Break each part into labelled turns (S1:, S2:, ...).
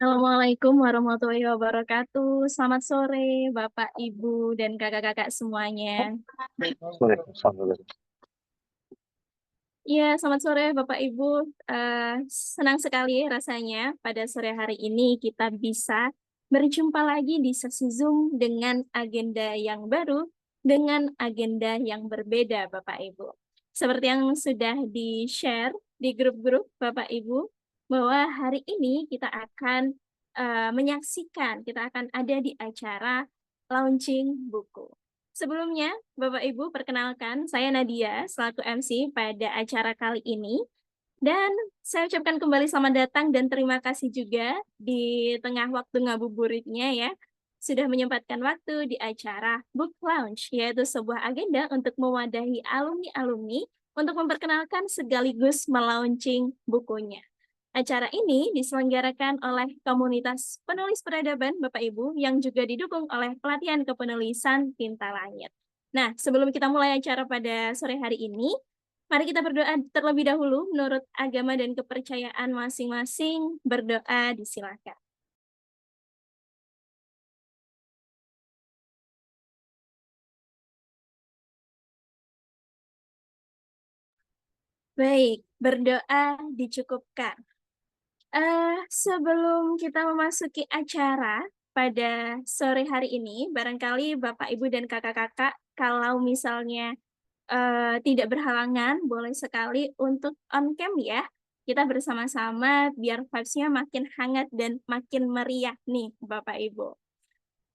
S1: Assalamualaikum warahmatullahi wabarakatuh. Selamat sore, Bapak, Ibu, dan kakak-kakak semuanya.
S2: Sore, Alhamdulillah.
S1: Iya, selamat sore, Bapak, Ibu. Senang sekali rasanya pada sore hari ini kita bisa berjumpa lagi di sesi Zoom dengan agenda yang baru, dengan agenda yang berbeda, Bapak, Ibu. Seperti yang sudah di-share di grup-grup, Bapak, Ibu, bahwa hari ini kita akan menyaksikan, kita akan ada di acara launching buku. Sebelumnya, Bapak Ibu, perkenalkan saya Nadia selaku MC pada acara kali ini. Dan saya ucapkan kembali selamat datang dan terima kasih juga di tengah waktu ngabuburitnya ya, sudah menyempatkan waktu di acara Book Launch, yaitu sebuah agenda untuk mewadahi alumni-alumni untuk memperkenalkan sekaligus melaunching bukunya. Acara ini diselenggarakan oleh komunitas penulis peradaban Bapak Ibu yang juga didukung oleh pelatihan kepenulisan Tinta Langit. Nah, sebelum kita mulai acara pada sore hari ini, mari kita berdoa terlebih dahulu menurut agama dan kepercayaan masing-masing. Berdoa disilakan. Baik, berdoa dicukupkan. Sebelum kita memasuki acara pada sore hari ini, barangkali Bapak, Ibu, dan kakak-kakak kalau misalnya, tidak berhalangan, boleh sekali untuk on cam ya. Kita bersama-sama biar vibes-nya makin hangat dan makin meriah nih Bapak, Ibu.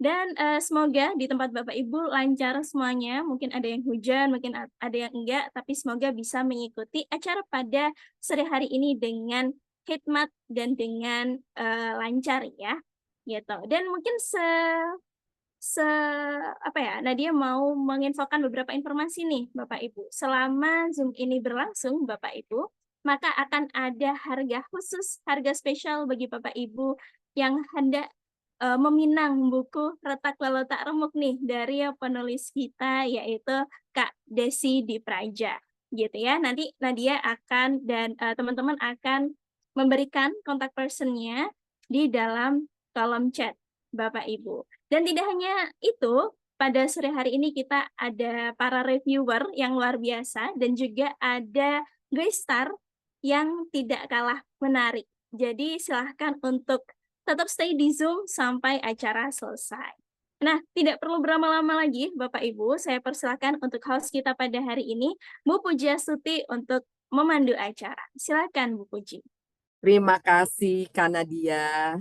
S1: Dan, semoga di tempat Bapak Ibu lancar semuanya, mungkin ada yang hujan, mungkin ada yang enggak, tapi semoga bisa mengikuti acara pada sore hari ini dengan hikmat dan dengan, lancar ya, gitu. Dan mungkin se apa ya, Nadia mau menginfokan beberapa informasi nih Bapak Ibu. Selama Zoom ini berlangsung Bapak Ibu, maka akan ada harga khusus, harga spesial bagi Bapak Ibu yang hendak, meminang buku Retak Walau Tak Remuk nih dari penulis kita yaitu Kak Desi Dipraja, gitu ya. Nanti Nadia akan dan, teman-teman akan memberikan kontak person-nya di dalam kolom chat Bapak Ibu. Dan tidak hanya itu, pada sore hari ini kita ada para reviewer yang luar biasa dan juga ada guest star yang tidak kalah menarik. Jadi silahkan untuk tetap stay di Zoom sampai acara selesai. Nah, tidak perlu berlama-lama lagi, Bapak Ibu, saya persilakan untuk host kita pada hari ini, Bu Pujiastuti untuk memandu acara. Silakan Bu Puji.
S3: Terima kasih, Kanadia.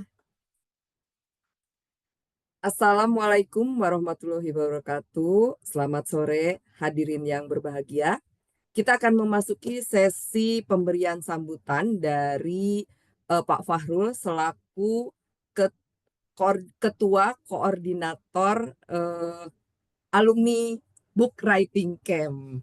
S3: Assalamualaikum warahmatullahi wabarakatuh. Selamat sore, hadirin yang berbahagia. Kita akan memasuki sesi pemberian sambutan dari Pak Fahrul selaku Ketua Koordinator Alumni Book Writing Camp.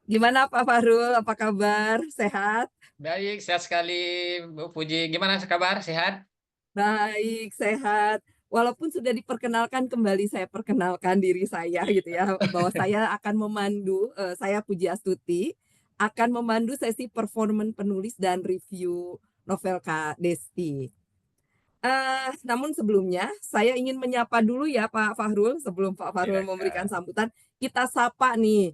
S3: Gimana Pak Fahrul? Apa kabar? Sehat?
S4: Baik, sehat sekali Bu Puji. Gimana kabar? Sehat?
S3: Baik, sehat. Walaupun sudah diperkenalkan kembali, saya perkenalkan diri saya gitu ya, bahwa saya akan memandu, saya Pujiastuti, akan memandu sesi performan penulis dan review novel Kak Desti. Namun sebelumnya, saya ingin menyapa dulu ya Pak Fahrul, sebelum Pak Fahrul memberikan sambutan, kita sapa nih,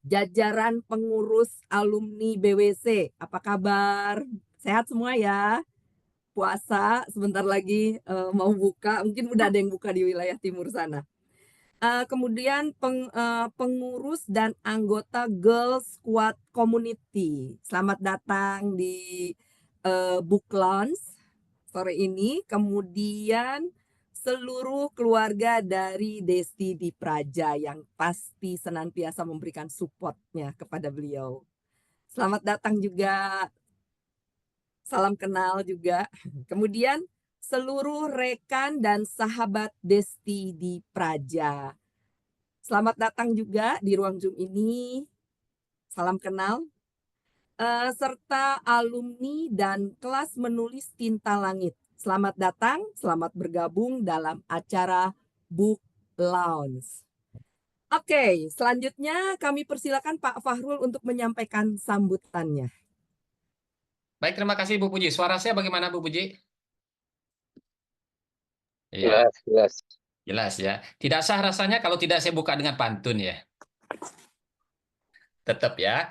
S3: jajaran pengurus alumni BWC. Apa kabar? Sehat semua ya? Puasa sebentar lagi mau buka, mungkin udah ada yang buka di wilayah timur sana. Kemudian pengurus dan anggota Girl Squad Community, selamat datang di Book Launch sore ini. Kemudian seluruh keluarga dari Desti Dipraja yang pasti senantiasa memberikan supportnya kepada beliau. Selamat datang juga. Salam kenal juga. Kemudian seluruh rekan dan sahabat Desti Dipraja. Selamat datang juga di ruang Zoom ini. Salam kenal. Serta alumni dan kelas menulis Tinta Langit. Selamat datang, selamat bergabung dalam acara Book Lounge. Oke, selanjutnya kami persilakan Pak Fahrul untuk menyampaikan sambutannya.
S4: Baik, terima kasih Bu Puji. Suara saya bagaimana Bu Puji?
S2: Jelas, jelas.
S4: Jelas ya. Tidak sah rasanya kalau tidak saya buka dengan pantun ya. Tetap ya.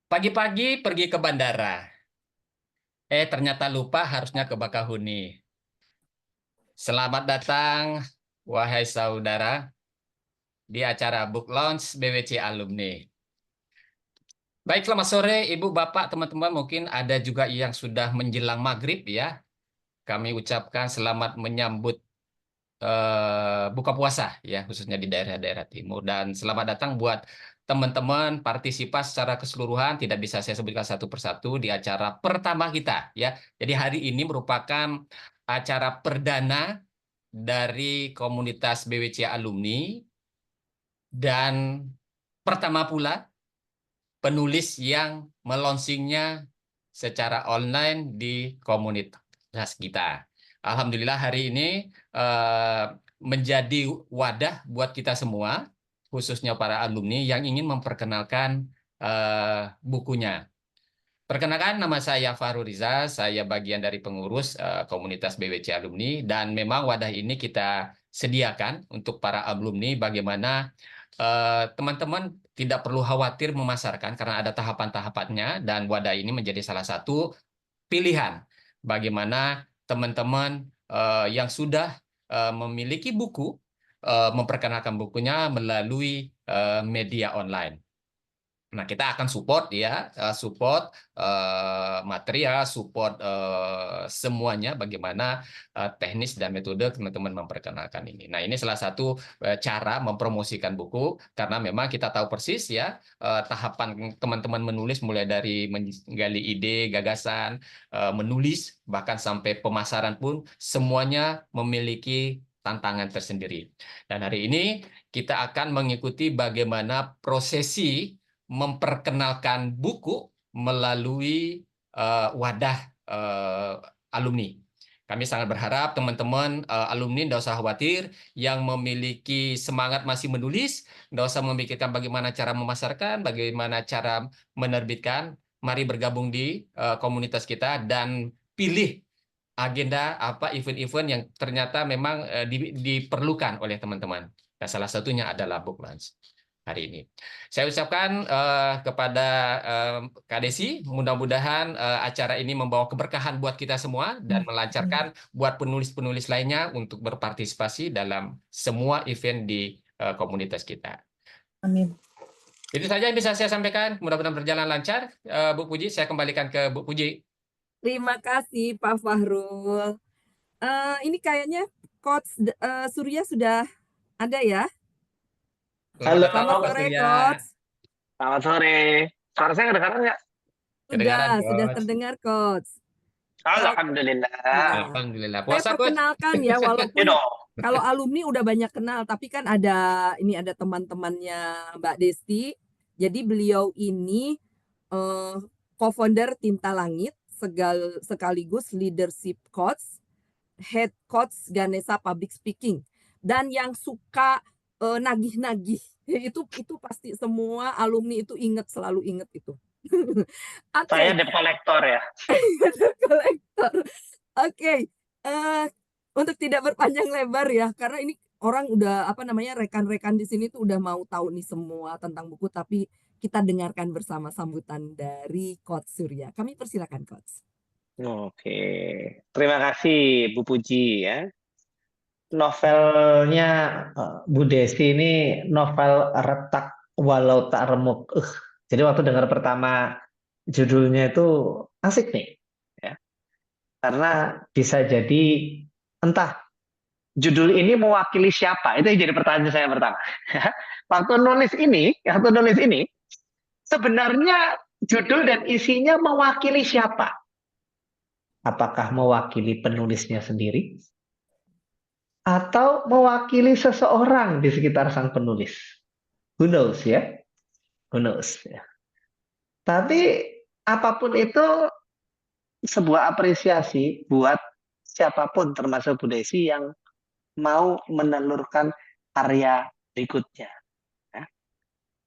S4: Pagi-pagi pergi ke bandara. Ternyata lupa harusnya ke Bakahuni. Selamat datang, wahai saudara, di acara Book Launch BWC Alumni. Baik, selamat sore Ibu, Bapak, teman-teman. Mungkin ada juga yang sudah menjelang maghrib ya. Kami ucapkan selamat menyambut buka puasa ya, khususnya di daerah-daerah timur. Dan selamat datang buat teman-teman partisipas secara keseluruhan. Tidak bisa saya sebutkan satu persatu di acara pertama kita ya. Jadi hari ini merupakan acara perdana dari komunitas BWC Alumni. Dan pertama pula penulis yang melonsingnya secara online di komunitas kita. Alhamdulillah hari ini menjadi wadah buat kita semua, khususnya para alumni yang ingin memperkenalkan bukunya. Perkenalkan, nama saya Fahru Riza, saya bagian dari pengurus komunitas BWC Alumni, dan memang wadah ini kita sediakan untuk para alumni bagaimana teman-teman tidak perlu khawatir memasarkan karena ada tahapan-tahapannya, dan wadah ini menjadi salah satu pilihan bagaimana teman-teman yang sudah memiliki buku memperkenalkan bukunya melalui media online. Nah, kita akan support ya, support material, support semuanya bagaimana teknis dan metode teman-teman memperkenalkan ini. Nah, ini salah satu cara mempromosikan buku karena memang kita tahu persis ya tahapan teman-teman menulis mulai dari menggali ide, gagasan, menulis bahkan sampai pemasaran pun semuanya memiliki tantangan tersendiri. Dan hari ini kita akan mengikuti bagaimana prosesi memperkenalkan buku melalui wadah alumni. Kami sangat berharap teman-teman alumni tidak usah khawatir, yang memiliki semangat masih menulis, tidak usah memikirkan bagaimana cara memasarkan, bagaimana cara menerbitkan. Mari bergabung di komunitas kita dan pilih agenda apa event-event yang ternyata memang diperlukan oleh teman-teman. Nah, salah satunya adalah book launch hari ini. Saya ucapkan kepada Kak Desi, mudah-mudahan acara ini membawa keberkahan buat kita semua dan melancarkan buat penulis-penulis lainnya untuk berpartisipasi dalam semua event di komunitas kita.
S3: Amin.
S4: Itu saja yang bisa saya sampaikan. Mudah-mudahan berjalan lancar. Bu Puji, saya kembalikan ke Bu Puji.
S3: Terima kasih Pak Fahrul. Ini kayaknya Coach Surya sudah ada ya?
S2: Halo.
S3: Selamat sore, Coach.
S2: Selamat sore. Suara saya kedengaran nggak?
S4: Kedengaran,
S3: Sudah
S4: Coach.
S3: terdengar, Coach.
S2: Alhamdulillah.
S3: Ya.
S4: Alhamdulillah.
S3: Saya
S4: Puasa, Coach.
S3: perkenalkan ya,
S2: Ya
S3: walaupun
S2: dong.
S3: kalau alumni udah banyak kenal, tapi kan ada teman-temannya Mbak Desti. Jadi beliau ini co-founder Tinta Langit, sekaligus leadership coach, head coach Ganesha Public Speaking, dan yang suka nagih-nagih itu pasti semua alumni itu selalu inget itu.
S2: Saya debt collector ya.
S3: Kolektor. Oke. Untuk tidak berpanjang lebar ya, karena ini orang udah rekan-rekan di sini tuh udah mau tahu nih semua tentang buku, tapi kita dengarkan bersama sambutan dari Coach Surya. Kami persilakan, Coach.
S2: Oke. Terima kasih Bu Puji ya. Novelnya Bu Desi ini novel retak walau tak remuk. Jadi waktu dengar pertama judulnya itu asik nih, ya. Karena bisa jadi entah judul ini mewakili siapa. Itu yang jadi pertanyaan saya pertama. Waktu nulis ini sebenarnya judul dan isinya mewakili siapa? Apakah mewakili penulisnya sendiri? Atau mewakili seseorang di sekitar sang penulis? Who knows ya? Who knows ya. Tapi apapun itu sebuah apresiasi buat siapapun termasuk Bu Desi yang mau menelurkan karya berikutnya. Ya.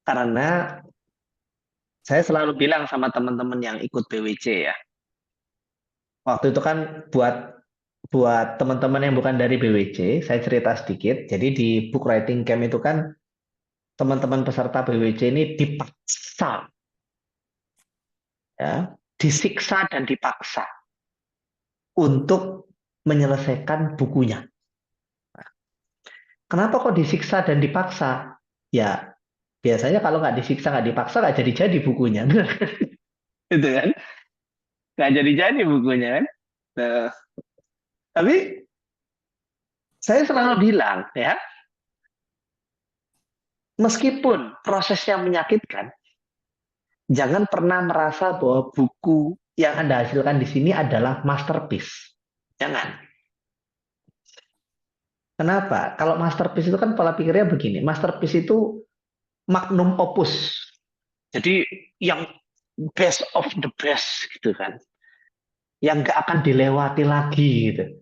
S2: Karena saya selalu bilang sama teman-teman yang ikut BWC ya. Waktu itu kan buat teman-teman yang bukan dari BWC, saya cerita sedikit. Jadi di book writing camp itu kan teman-teman peserta BWC ini dipaksa, ya, disiksa dan dipaksa untuk menyelesaikan bukunya. Kenapa kok disiksa dan dipaksa? Ya, biasanya kalau nggak disiksa, nggak dipaksa, nggak jadi-jadi bukunya. Itu kan? Nggak jadi-jadi bukunya kan? Nah, tapi saya selalu bilang ya, meskipun prosesnya menyakitkan, jangan pernah merasa bahwa buku yang Anda hasilkan di sini adalah masterpiece. Jangan. Kenapa? Kalau masterpiece itu kan pola pikirnya begini, masterpiece itu magnum opus. Jadi yang best of the best gitu kan. Yang nggak akan dilewati lagi gitu.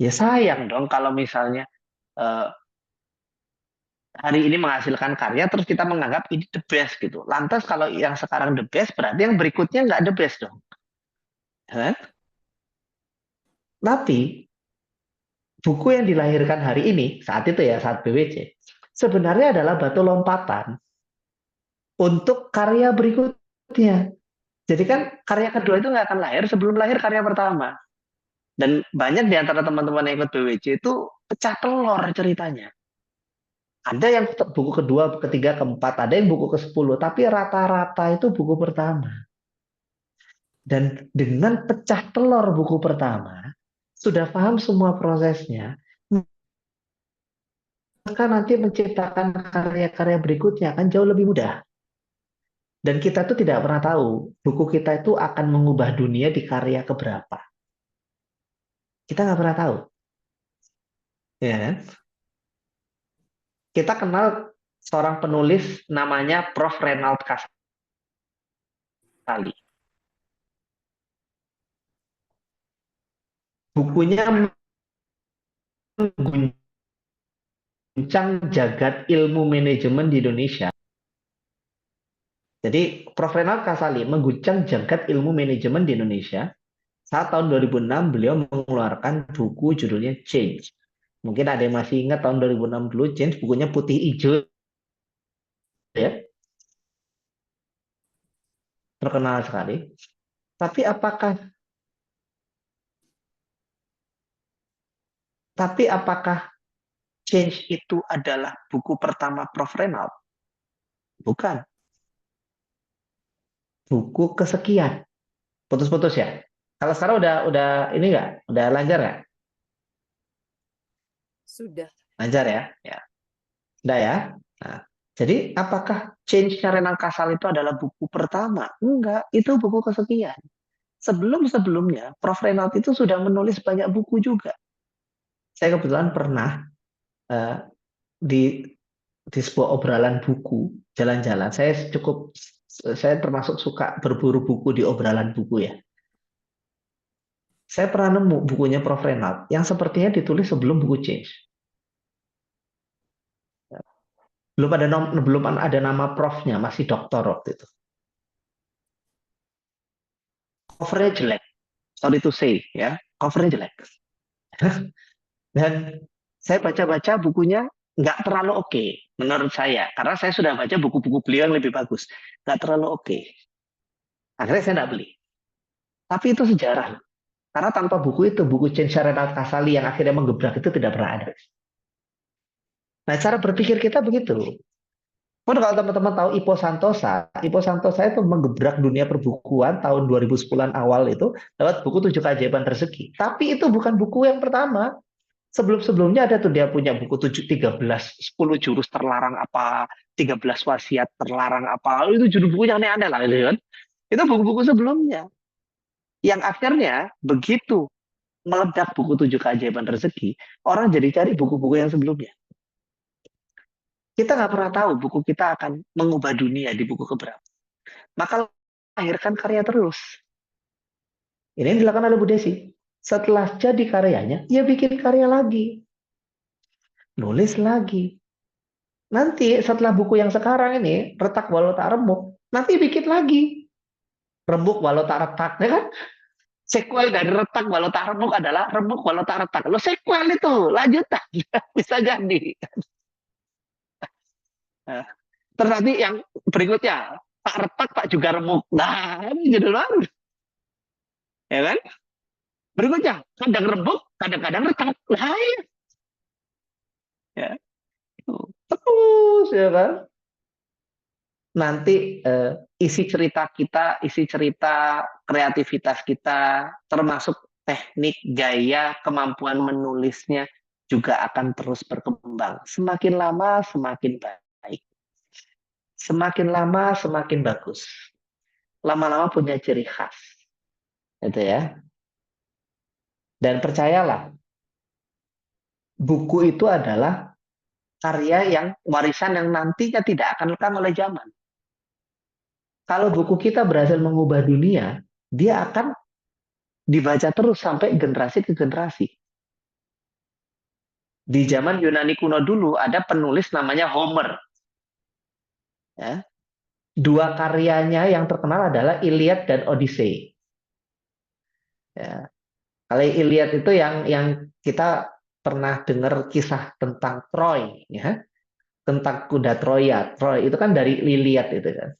S2: Ya sayang dong kalau misalnya hari ini menghasilkan karya terus kita menganggap ini the best gitu. Lantas kalau yang sekarang the best berarti yang berikutnya nggak the best dong. Kan? Tapi buku yang dilahirkan hari ini saat itu ya saat BWC sebenarnya adalah batu lompatan untuk karya berikutnya. Jadi kan karya kedua itu nggak akan lahir sebelum lahir karya pertama. Dan banyak di antara teman-teman yang ikut BWC itu pecah telur ceritanya. Ada yang buku kedua, ketiga, keempat, ada yang buku ke-10, tapi rata-rata itu buku pertama. Dan dengan pecah telur buku pertama, sudah paham semua prosesnya, maka nanti menciptakan karya-karya berikutnya akan jauh lebih mudah. Dan kita tuh tidak pernah tahu buku kita itu akan mengubah dunia di karya keberapa. Kita nggak pernah tahu. Ya kan? Kita kenal seorang penulis namanya Prof. Renald Kasali. Bukunya mengguncang jagat ilmu manajemen di Indonesia. Jadi Prof. Renald Kasali mengguncang jagat ilmu manajemen di Indonesia. Saat tahun 2006 beliau mengeluarkan buku judulnya Change. Mungkin ada yang masih ingat tahun 2006 dulu Change, bukunya putih hijau ya. Terkenal sekali. Tapi apakah Change itu adalah buku pertama Prof. Renald? Bukan. Buku kesekian. Putus-putus ya. Kalau sekarang udah ini nggak? Udah lancar nggak?
S3: Sudah.
S2: Lancar ya? Ya. Udah ya. Nah, jadi apakah Change-nya Renald Kasali itu adalah buku pertama? Enggak, itu buku kesekian. Sebelum-sebelumnya, Prof. Renald itu sudah menulis banyak buku juga. Saya kebetulan pernah uh, di sebuah obrolan buku jalan-jalan. Saya termasuk suka berburu buku di obrolan buku ya. Saya pernah nemu bukunya Prof. Renald yang sepertinya ditulis sebelum buku Change. Belum ada nama Prof-nya, masih doktor waktu itu. Covernya jelek, sorry to say ya, covernya jelek. Dan saya baca-baca bukunya nggak terlalu oke menurut saya, karena saya sudah baca buku-buku beliau yang lebih bagus, nggak terlalu oke. Akhirnya saya nggak beli. Tapi itu sejarah, karena tanpa buku itu, buku Change Renald Kasali yang akhirnya menggebrak itu tidak pernah ada. Nah, cara berpikir kita begitu. Pun kalau teman-teman tahu Ipo Santosa itu menggebrak dunia perbukuan tahun 2010-an awal itu lewat buku 7 Keajaiban Rezeki. Tapi itu bukan buku yang pertama. Sebelum-sebelumnya ada tuh dia punya buku 13, 10 jurus terlarang apa, 13 wasiat terlarang apa. Itu judul bukunya aneh-aneh lah, gitu kan. Itu buku-buku sebelumnya. Yang akhirnya begitu meledak buku 7 Keajaiban Rezeki, orang jadi cari buku-buku yang sebelumnya. Kita nggak pernah tahu buku kita akan mengubah dunia di buku keberapa. Maka lahirkan karya terus. Ini yang dilakukan oleh Bu Desi. Setelah jadi karyanya, ya bikin karya lagi. Nulis lagi. Nanti setelah buku yang sekarang ini, Retak Walau Tak Remuk, nanti bikin lagi. Remuk Walau Tak Retak, ya kan? Sequel dari Retak Walau Tak Remuk adalah Remuk Walau Tak Retak. Lo sequel itu, lanjutan. Bisa jadi. Nah, terus nanti yang berikutnya, Pak Retak, Pak juga remuk. Nah, ini judul baru. Ya kan? Berikutnya, kadang remuk, kadang-kadang retak. Nah, ya. Terus, ya kan? Nanti isi cerita kita, isi cerita kreativitas kita, termasuk teknik, gaya, kemampuan menulisnya juga akan terus berkembang. Semakin lama, semakin baik. Semakin lama, semakin bagus. Lama-lama punya ciri khas. Gitu ya. Dan percayalah, buku itu adalah karya yang warisan yang nantinya tidak akan lekang oleh zaman. Kalau buku kita berhasil mengubah dunia, dia akan dibaca terus sampai generasi ke generasi. Di zaman Yunani kuno dulu ada penulis namanya Homer. Ya. Dua karyanya yang terkenal adalah Iliad dan Odyssey. Ya. Kalau Iliad itu yang kita pernah dengar kisah tentang Troy, ya, tentang kuda Troya. Troy itu kan dari Iliad itu kan.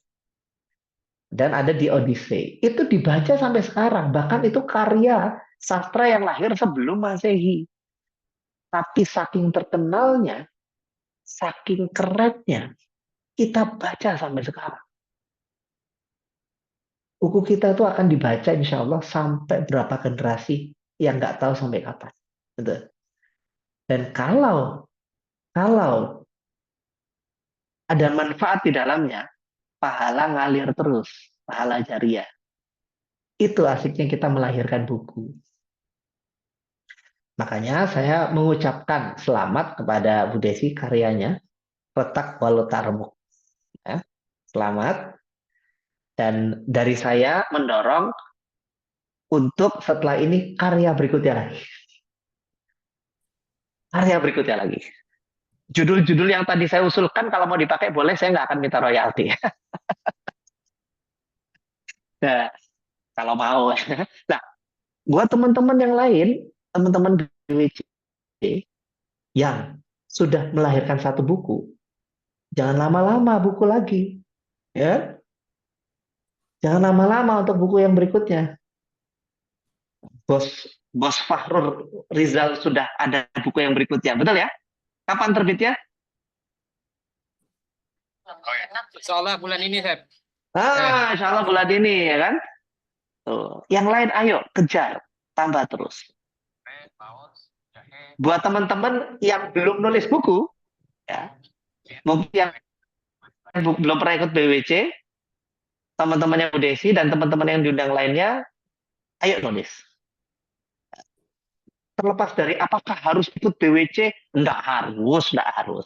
S2: Dan ada di Odyssey. Itu dibaca sampai sekarang. Bahkan itu karya sastra yang lahir sebelum Masehi. Tapi saking terkenalnya, saking kerennya, kita baca sampai sekarang. Buku kita itu akan dibaca insya Allah sampai berapa generasi yang nggak tahu sampai kapan. Gitu. Dan kalau ada manfaat di dalamnya, pahala ngalir terus, pahala jariah. Itu asiknya kita melahirkan buku. Makanya saya mengucapkan selamat kepada Bu Desi karyanya Retak Walau Tak Remuk. Ya, selamat. Dan dari saya mendorong untuk setelah ini karya berikutnya lagi. Karya berikutnya lagi. Judul-judul yang tadi saya usulkan kalau mau dipakai boleh, saya nggak akan minta royalti. Nah, kalau mau. Nah, buat teman-teman yang lain, teman-teman BWC yang sudah melahirkan satu buku, jangan lama-lama buku lagi, ya. Jangan lama-lama untuk buku yang berikutnya. Bos Fahrur Rizal sudah ada buku yang berikutnya, betul ya? Kapan terbitnya?
S4: Insya bulan ini, Sep.
S2: Insya Allah bulan ini, ya kan? Tuh. Yang lain ayo kejar, tambah terus. Buat teman-teman yang belum nulis buku, ya, mungkin yang belum pernah ikut BWC, teman-teman yang Desi dan teman-teman yang diundang lainnya, ayo nulis. Terlepas dari apakah harus ikut BWC, enggak harus,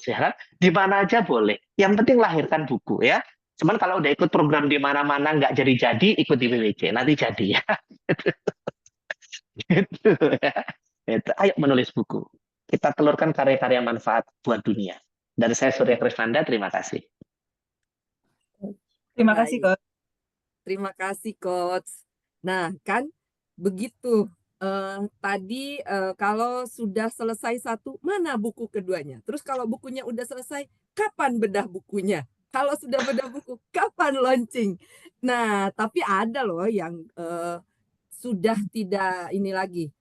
S2: ya kan? Di mana aja boleh. Yang penting lahirkan buku ya. Cuman kalau udah ikut program di mana-mana nggak jadi-jadi, ikut di BWC, nanti jadi ya. Gitu ya. Itu. Ayo menulis buku. Kita telurkan karya-karya manfaat buat dunia. Dari saya Surya Krisnanda, terima kasih.
S5: Terima kasih, Coach.
S3: Terima kasih, Coach. Nah, kan begitu. Tadi kalau sudah selesai satu, mana buku keduanya? Terus kalau bukunya udah selesai, kapan bedah bukunya? Kalau sudah bedah buku, kapan launching? Nah, tapi ada loh yang sudah tidak ini lagi.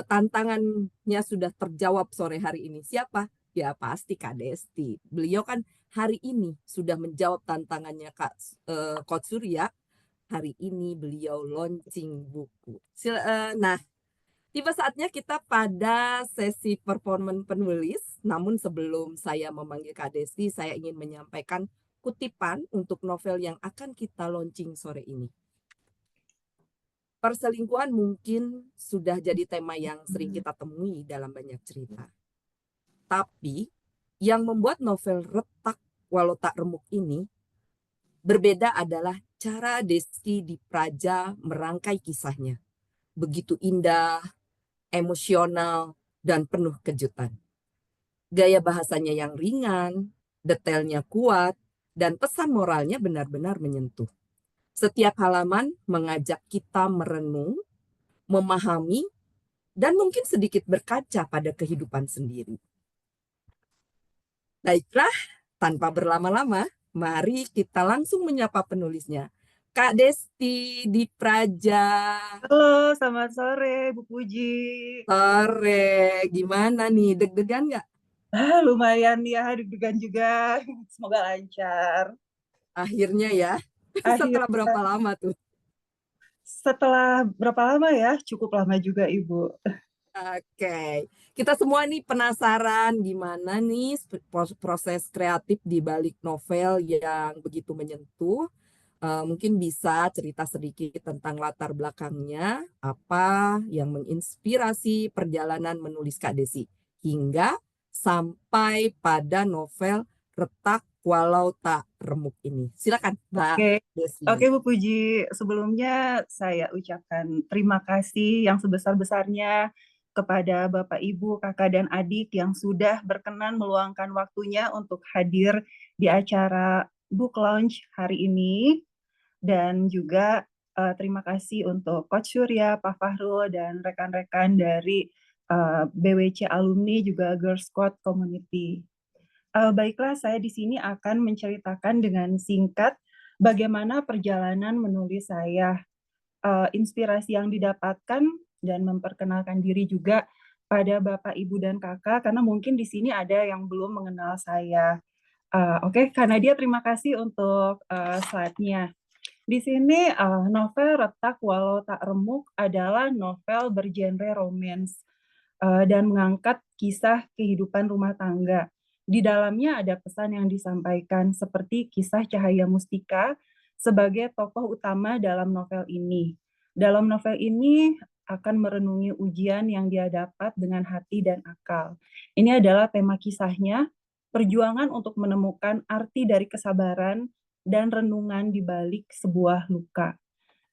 S3: Tantangannya sudah terjawab sore hari ini. Siapa? Ya pasti Kak Desti. Beliau kan hari ini sudah menjawab tantangannya Coach Surya. Hari ini beliau launching buku. Nah, tiba saatnya kita pada sesi performan penulis. Namun sebelum saya memanggil Kak Desti, saya ingin menyampaikan kutipan untuk novel yang akan kita launching sore ini. Perselingkuhan mungkin sudah jadi tema yang sering kita temui dalam banyak cerita. Tapi yang membuat novel Retak Walau Tak Remuk ini berbeda adalah cara Desti Dipraja merangkai kisahnya. Begitu indah, emosional, dan penuh kejutan. Gaya bahasanya yang ringan, detailnya kuat, dan pesan moralnya benar-benar menyentuh. Setiap halaman mengajak kita merenung, memahami, dan mungkin sedikit berkaca pada kehidupan sendiri. Baiklah, tanpa berlama-lama, mari kita langsung menyapa penulisnya. Kak Desti Dipraja.
S5: Halo, selamat sore Bu Puji.
S3: Sore, gimana nih? Deg-degan nggak?
S5: Lumayan ya, deg-degan juga. Semoga lancar.
S3: Akhirnya ya. Setelah berapa lama tuh?
S5: Setelah berapa lama ya? Cukup lama juga, Ibu.
S3: Oke. Kita semua nih penasaran gimana nih proses kreatif di balik novel yang begitu menyentuh. Mungkin bisa cerita sedikit tentang latar belakangnya, apa yang menginspirasi perjalanan menulis Kak Desi, hingga sampai pada novel Retak Walau Tak Remuk ini. Silakan, Mbak
S5: Oke,
S3: Desi.
S5: oke Bu Puji. Sebelumnya saya ucapkan terima kasih yang sebesar-besarnya kepada Bapak, Ibu, Kakak, dan adik yang sudah berkenan meluangkan waktunya untuk hadir di acara book launch hari ini. Dan juga terima kasih untuk Coach Surya, Pak Fahrul, dan rekan-rekan dari BWC Alumni juga Girls Squad Community. Baiklah, saya di sini akan menceritakan dengan singkat bagaimana perjalanan menulis saya, inspirasi yang didapatkan, dan memperkenalkan diri juga pada Bapak, Ibu, dan Kakak, karena mungkin di sini ada yang belum mengenal saya. Oke, karena dia terima kasih untuk slide-nya. Di sini novel Retak Walau Tak Remuk adalah novel bergenre romance dan mengangkat kisah kehidupan rumah tangga. Di dalamnya ada pesan yang disampaikan seperti kisah Cahaya Mustika sebagai tokoh utama dalam novel ini. Dalam novel ini akan merenungi ujian yang dia dapat dengan hati dan akal. Ini adalah tema kisahnya, perjuangan untuk menemukan arti dari kesabaran dan renungan di balik sebuah luka.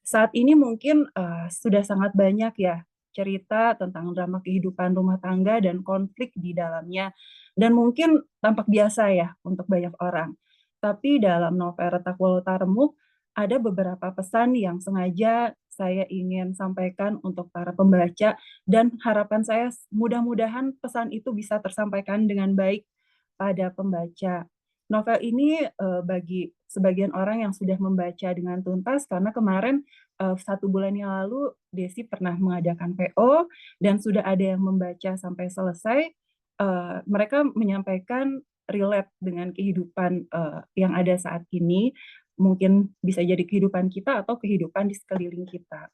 S5: Saat ini mungkin sudah sangat banyak ya cerita tentang drama kehidupan rumah tangga dan konflik di dalamnya. Dan mungkin tampak biasa ya untuk banyak orang. Tapi dalam novel Retak Walau Tak Remuk, ada beberapa pesan yang sengaja saya ingin sampaikan untuk para pembaca. Dan harapan saya mudah-mudahan pesan itu bisa tersampaikan dengan baik pada pembaca. Novel ini bagi sebagian orang yang sudah membaca dengan tuntas, karena kemarin 1 bulan yang lalu Desi pernah mengadakan PO dan sudah ada yang membaca sampai selesai. Mereka menyampaikan relate dengan kehidupan yang ada saat ini, mungkin bisa jadi kehidupan kita atau kehidupan di sekeliling kita.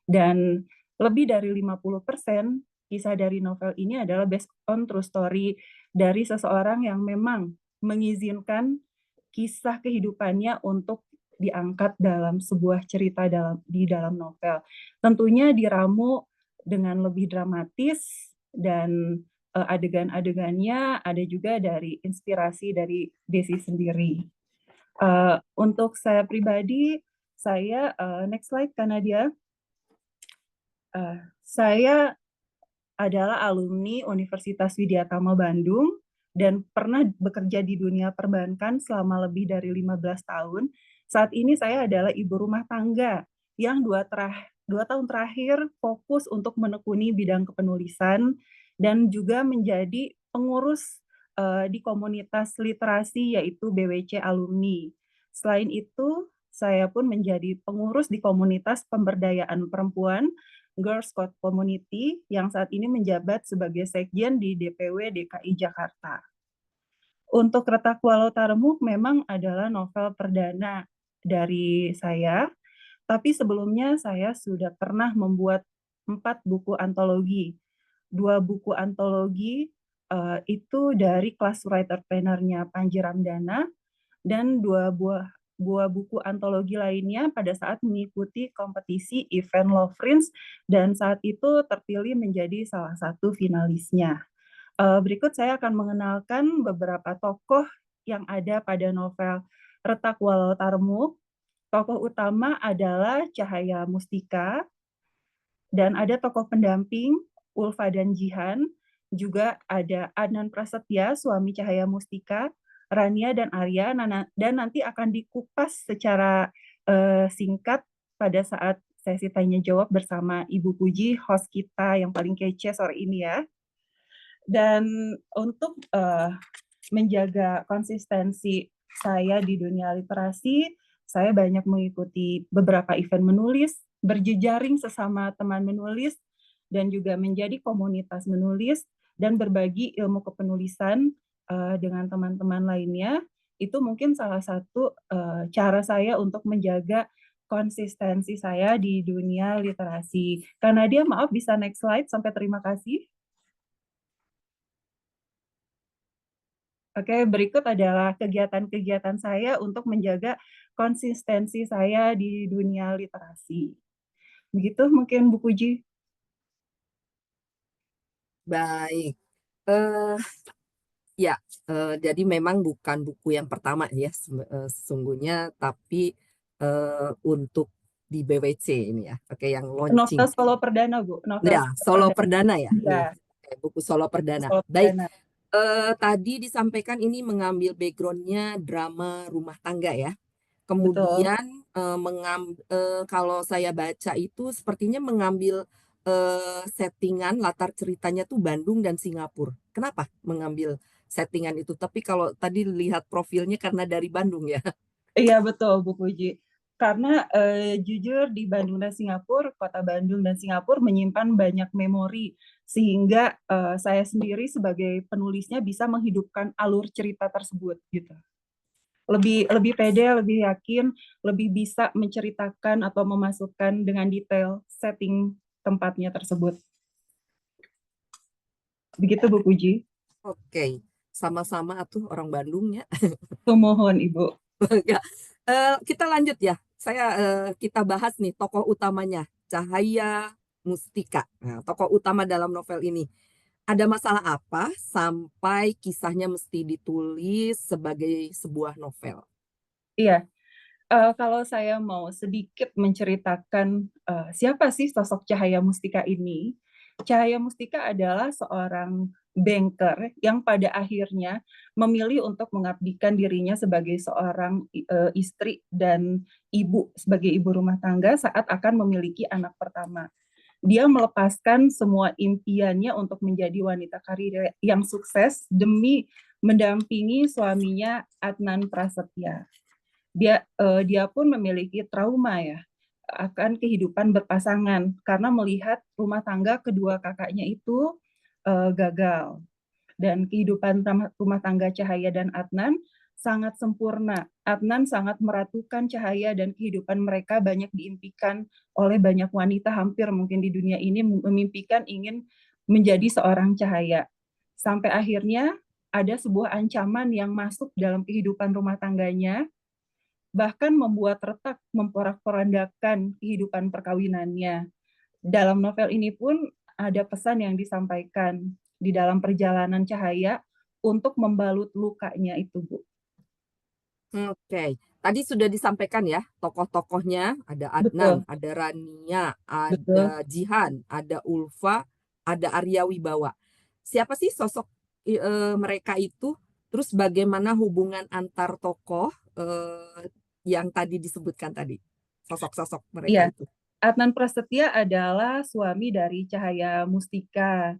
S5: Dan lebih dari 50% kisah dari novel ini adalah based on true story dari seseorang yang memang mengizinkan kisah kehidupannya untuk diangkat dalam sebuah cerita di dalam novel. Tentunya diramu dengan lebih dramatis dan adegan-adegannya ada juga dari inspirasi dari Desi sendiri. Untuk saya pribadi, saya next slide Kanadia. Saya adalah alumni Universitas Widyatama Bandung dan pernah bekerja di dunia perbankan selama lebih dari 15 tahun. Saat ini saya adalah ibu rumah tangga yang 2 tahun terakhir fokus untuk menekuni bidang kepenulisan dan juga menjadi pengurus di komunitas literasi yaitu BWC Alumni. Selain itu, saya pun menjadi pengurus di komunitas pemberdayaan perempuan Girls Squad Community yang saat ini menjabat sebagai sekjen di DPW DKI Jakarta. Untuk Retak Walau Tak Remuk memang adalah novel perdana dari saya, tapi sebelumnya saya sudah pernah membuat 4 buku antologi. 2 buku antologi itu dari kelas writer planner-nya Panji Ramdana, dan 2 buah buku antologi lainnya pada saat mengikuti kompetisi event Love Friends dan saat itu terpilih menjadi salah satu finalisnya. Berikut saya akan mengenalkan beberapa tokoh yang ada pada novel Retak Walau Tak Remuk. Tokoh utama adalah Cahaya Mustika dan ada tokoh pendamping Ulfa dan Jihan, juga ada Adnan Prasetya, suami Cahaya Mustika, Rania dan Arya, dan nanti akan dikupas secara singkat pada saat sesi tanya jawab bersama Ibu Puji, host kita yang paling kece sore ini ya. Dan untuk menjaga konsistensi saya di dunia literasi, saya banyak mengikuti beberapa event menulis, berjejaring sesama teman menulis, dan juga menjadi komunitas menulis, dan berbagi ilmu kepenulisan dengan teman-teman lainnya. Itu mungkin salah satu cara saya untuk menjaga konsistensi saya di dunia literasi. Karena dia, maaf bisa next slide, sampai terima kasih. Oke, berikut adalah kegiatan-kegiatan saya untuk menjaga konsistensi saya di dunia literasi. Begitu mungkin Bu Puji.
S3: Baik. Ya, jadi memang bukan buku yang pertama ya sesungguhnya, tapi untuk di BWC ini ya, oke, yang launching.
S5: Novel solo perdana, Bu. Novel
S3: Ya, solo perdana ya, nih,
S5: Iya,
S3: buku solo perdana.
S5: solo
S3: Baik,
S5: perdana.
S3: tadi disampaikan ini mengambil backgroundnya drama rumah tangga ya.
S5: Betul.
S3: Kemudian kalau saya baca itu sepertinya mengambil settingan latar ceritanya tuh Bandung dan Singapura. Kenapa mengambil settingan itu? Tapi kalau tadi lihat profilnya karena dari Bandung ya.
S5: Iya, betul, Bu Puji. Karena jujur di Bandung dan Singapura, kota Bandung dan Singapura menyimpan banyak memori, sehingga saya sendiri sebagai penulisnya bisa menghidupkan alur cerita tersebut gitu. Lebih pede, lebih yakin, lebih bisa menceritakan atau memasukkan dengan detail setting tempatnya tersebut. Begitu, Bu Puji.
S3: Oke, sama-sama tuh orang Bandungnya.
S5: Kumohon, Ibu.
S3: Ya, kita lanjut ya. Kita bahas nih tokoh utamanya, Cahaya Mustika. Nah, tokoh utama dalam novel ini. Ada masalah apa sampai kisahnya mesti ditulis sebagai sebuah novel?
S5: Iya, kalau saya mau sedikit menceritakan siapa sih sosok Cahaya Mustika ini, Cahaya Mustika adalah seorang banker yang pada akhirnya memilih untuk mengabdikan dirinya sebagai seorang istri dan ibu, sebagai ibu rumah tangga saat akan memiliki anak pertama. Dia melepaskan semua impiannya untuk menjadi wanita karir yang sukses demi mendampingi suaminya Adnan Prasetya. Dia pun memiliki trauma ya akan kehidupan berpasangan karena melihat rumah tangga kedua kakaknya itu gagal, dan kehidupan rumah tangga Cahaya dan Adnan sangat sempurna. Adnan sangat meratukan Cahaya dan kehidupan mereka banyak diimpikan oleh banyak wanita hampir mungkin di dunia ini memimpikan ingin menjadi seorang Cahaya. Sampai akhirnya ada sebuah ancaman yang masuk dalam kehidupan rumah tangganya, bahkan membuat retak memporak-porandakan kehidupan perkawinannya. Dalam novel ini pun ada pesan yang disampaikan di dalam perjalanan Cahaya untuk membalut lukanya itu, Bu.
S3: Oke, tadi sudah disampaikan ya tokoh-tokohnya, ada Adnan,
S5: Betul,
S3: ada Rania,
S5: betul.
S3: ada Jihan, ada Ulfa, ada Arya Wibawa. Siapa sih sosok mereka itu? Terus bagaimana hubungan antar tokoh yang tadi disebutkan tadi? Sosok-sosok mereka
S5: Iya,
S3: itu.
S5: Adnan Prasetya adalah suami dari Cahaya Mustika.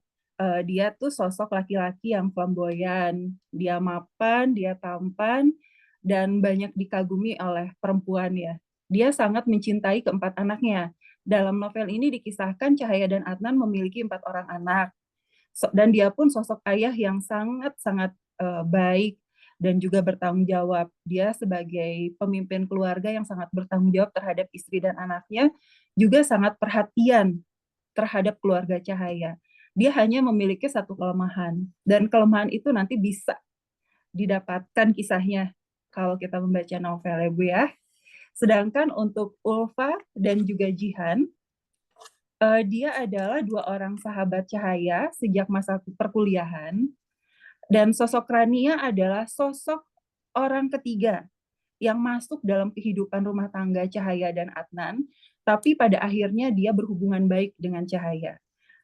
S5: Dia tuh sosok laki-laki yang flamboyan. Dia mapan, dia tampan, dan banyak dikagumi oleh perempuan ya. Dia sangat mencintai keempat anaknya. Dalam novel ini dikisahkan Cahaya dan Adnan memiliki 4 orang anak. Dan dia pun sosok ayah yang sangat-sangat baik dan juga bertanggung jawab. Dia sebagai pemimpin keluarga yang sangat bertanggung jawab terhadap istri dan anaknya, juga sangat perhatian terhadap keluarga Cahaya. Dia hanya memiliki satu kelemahan, dan kelemahan itu nanti bisa didapatkan kisahnya kalau kita membaca novel ya Bu ya. Sedangkan untuk Ulfa dan juga Jihan, dia adalah 2 orang sahabat Cahaya sejak masa perkuliahan, dan sosok Rania adalah sosok orang ketiga yang masuk dalam kehidupan rumah tangga Cahaya dan Adnan, tapi pada akhirnya dia berhubungan baik dengan Cahaya.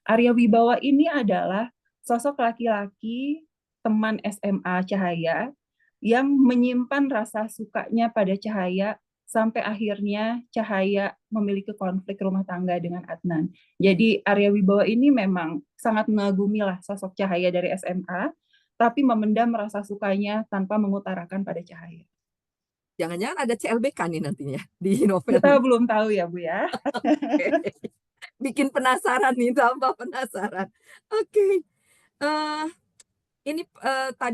S5: Arya Wibawa ini adalah sosok laki-laki teman SMA Cahaya yang menyimpan rasa sukanya pada Cahaya sampai akhirnya Cahaya memiliki konflik rumah tangga dengan Adnan. Jadi Arya Wibawa ini memang sangat mengagumi lah sosok Cahaya dari SMA, tapi memendam rasa sukanya tanpa mengutarakan pada Cahaya.
S3: Jangan-jangan ada CLBK nih nantinya di novel
S5: Kita
S3: ini.
S5: belum tahu ya Bu ya.
S3: Bikin penasaran nih, tambah penasaran. Oke. Ini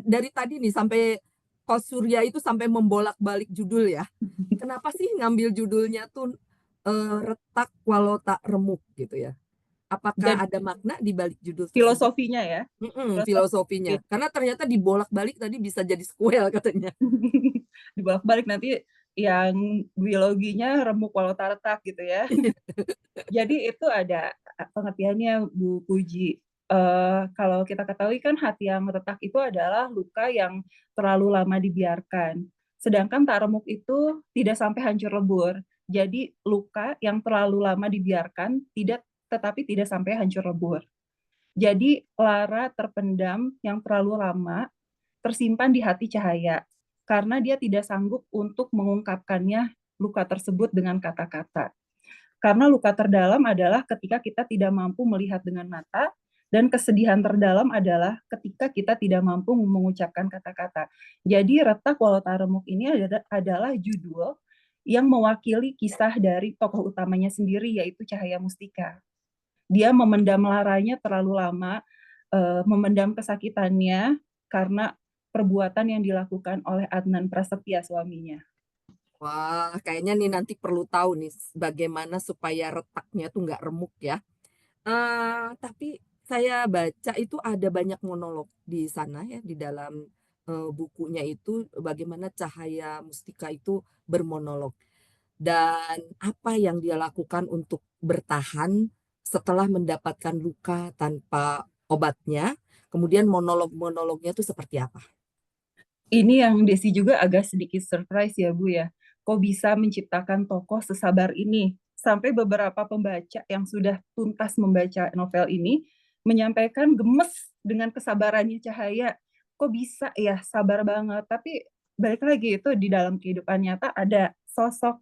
S3: dari tadi nih sampai Kos Surya itu sampai membolak-balik judul ya. Kenapa sih ngambil judulnya tuh Retak Walau Tak Remuk gitu ya? Apakah
S5: Dan
S3: ada makna di balik judul tersebut?
S5: filosofinya ya.
S3: Filosofinya. Karena ternyata dibolak-balik tadi bisa jadi sequel katanya.
S5: Dibolak-balik nanti yang biologinya remuk walau tak retak gitu ya. Jadi itu ada pengertiannya Bu Puji. kalau kita ketahui kan hati yang retak itu adalah luka yang terlalu lama dibiarkan. Sedangkan tak remuk itu tidak sampai hancur lebur. Jadi luka yang terlalu lama dibiarkan tetapi tidak sampai hancur lebur. Jadi lara terpendam yang terlalu lama tersimpan di hati Cahaya karena dia tidak sanggup untuk mengungkapkannya luka tersebut dengan kata-kata. Karena luka terdalam adalah ketika kita tidak mampu melihat dengan mata, dan kesedihan terdalam adalah ketika kita tidak mampu mengucapkan kata-kata. Jadi Retak Walau Tak Remuk ini adalah judul yang mewakili kisah dari tokoh utamanya sendiri, yaitu Cahaya Mustika. Dia memendam laranya terlalu lama, memendam kesakitannya karena perbuatan yang dilakukan oleh Adnan Prasetya suaminya.
S3: Wah, kayaknya nih nanti perlu tahu nih bagaimana supaya retaknya tuh nggak remuk ya. Tapi saya baca itu ada banyak monolog di sana ya, di dalam bukunya itu bagaimana Cahaya Mustika itu bermonolog. Dan apa yang dia lakukan untuk bertahan setelah mendapatkan luka tanpa obatnya. Kemudian monolog-monolognya itu seperti apa?
S5: Ini yang Desi juga agak sedikit surprise ya Bu ya. Kok bisa menciptakan tokoh sesabar ini? Sampai beberapa pembaca yang sudah tuntas membaca novel ini menyampaikan gemes dengan kesabarannya Cahaya. Kok bisa ya, sabar banget. Tapi balik lagi itu di dalam kehidupan nyata ada sosok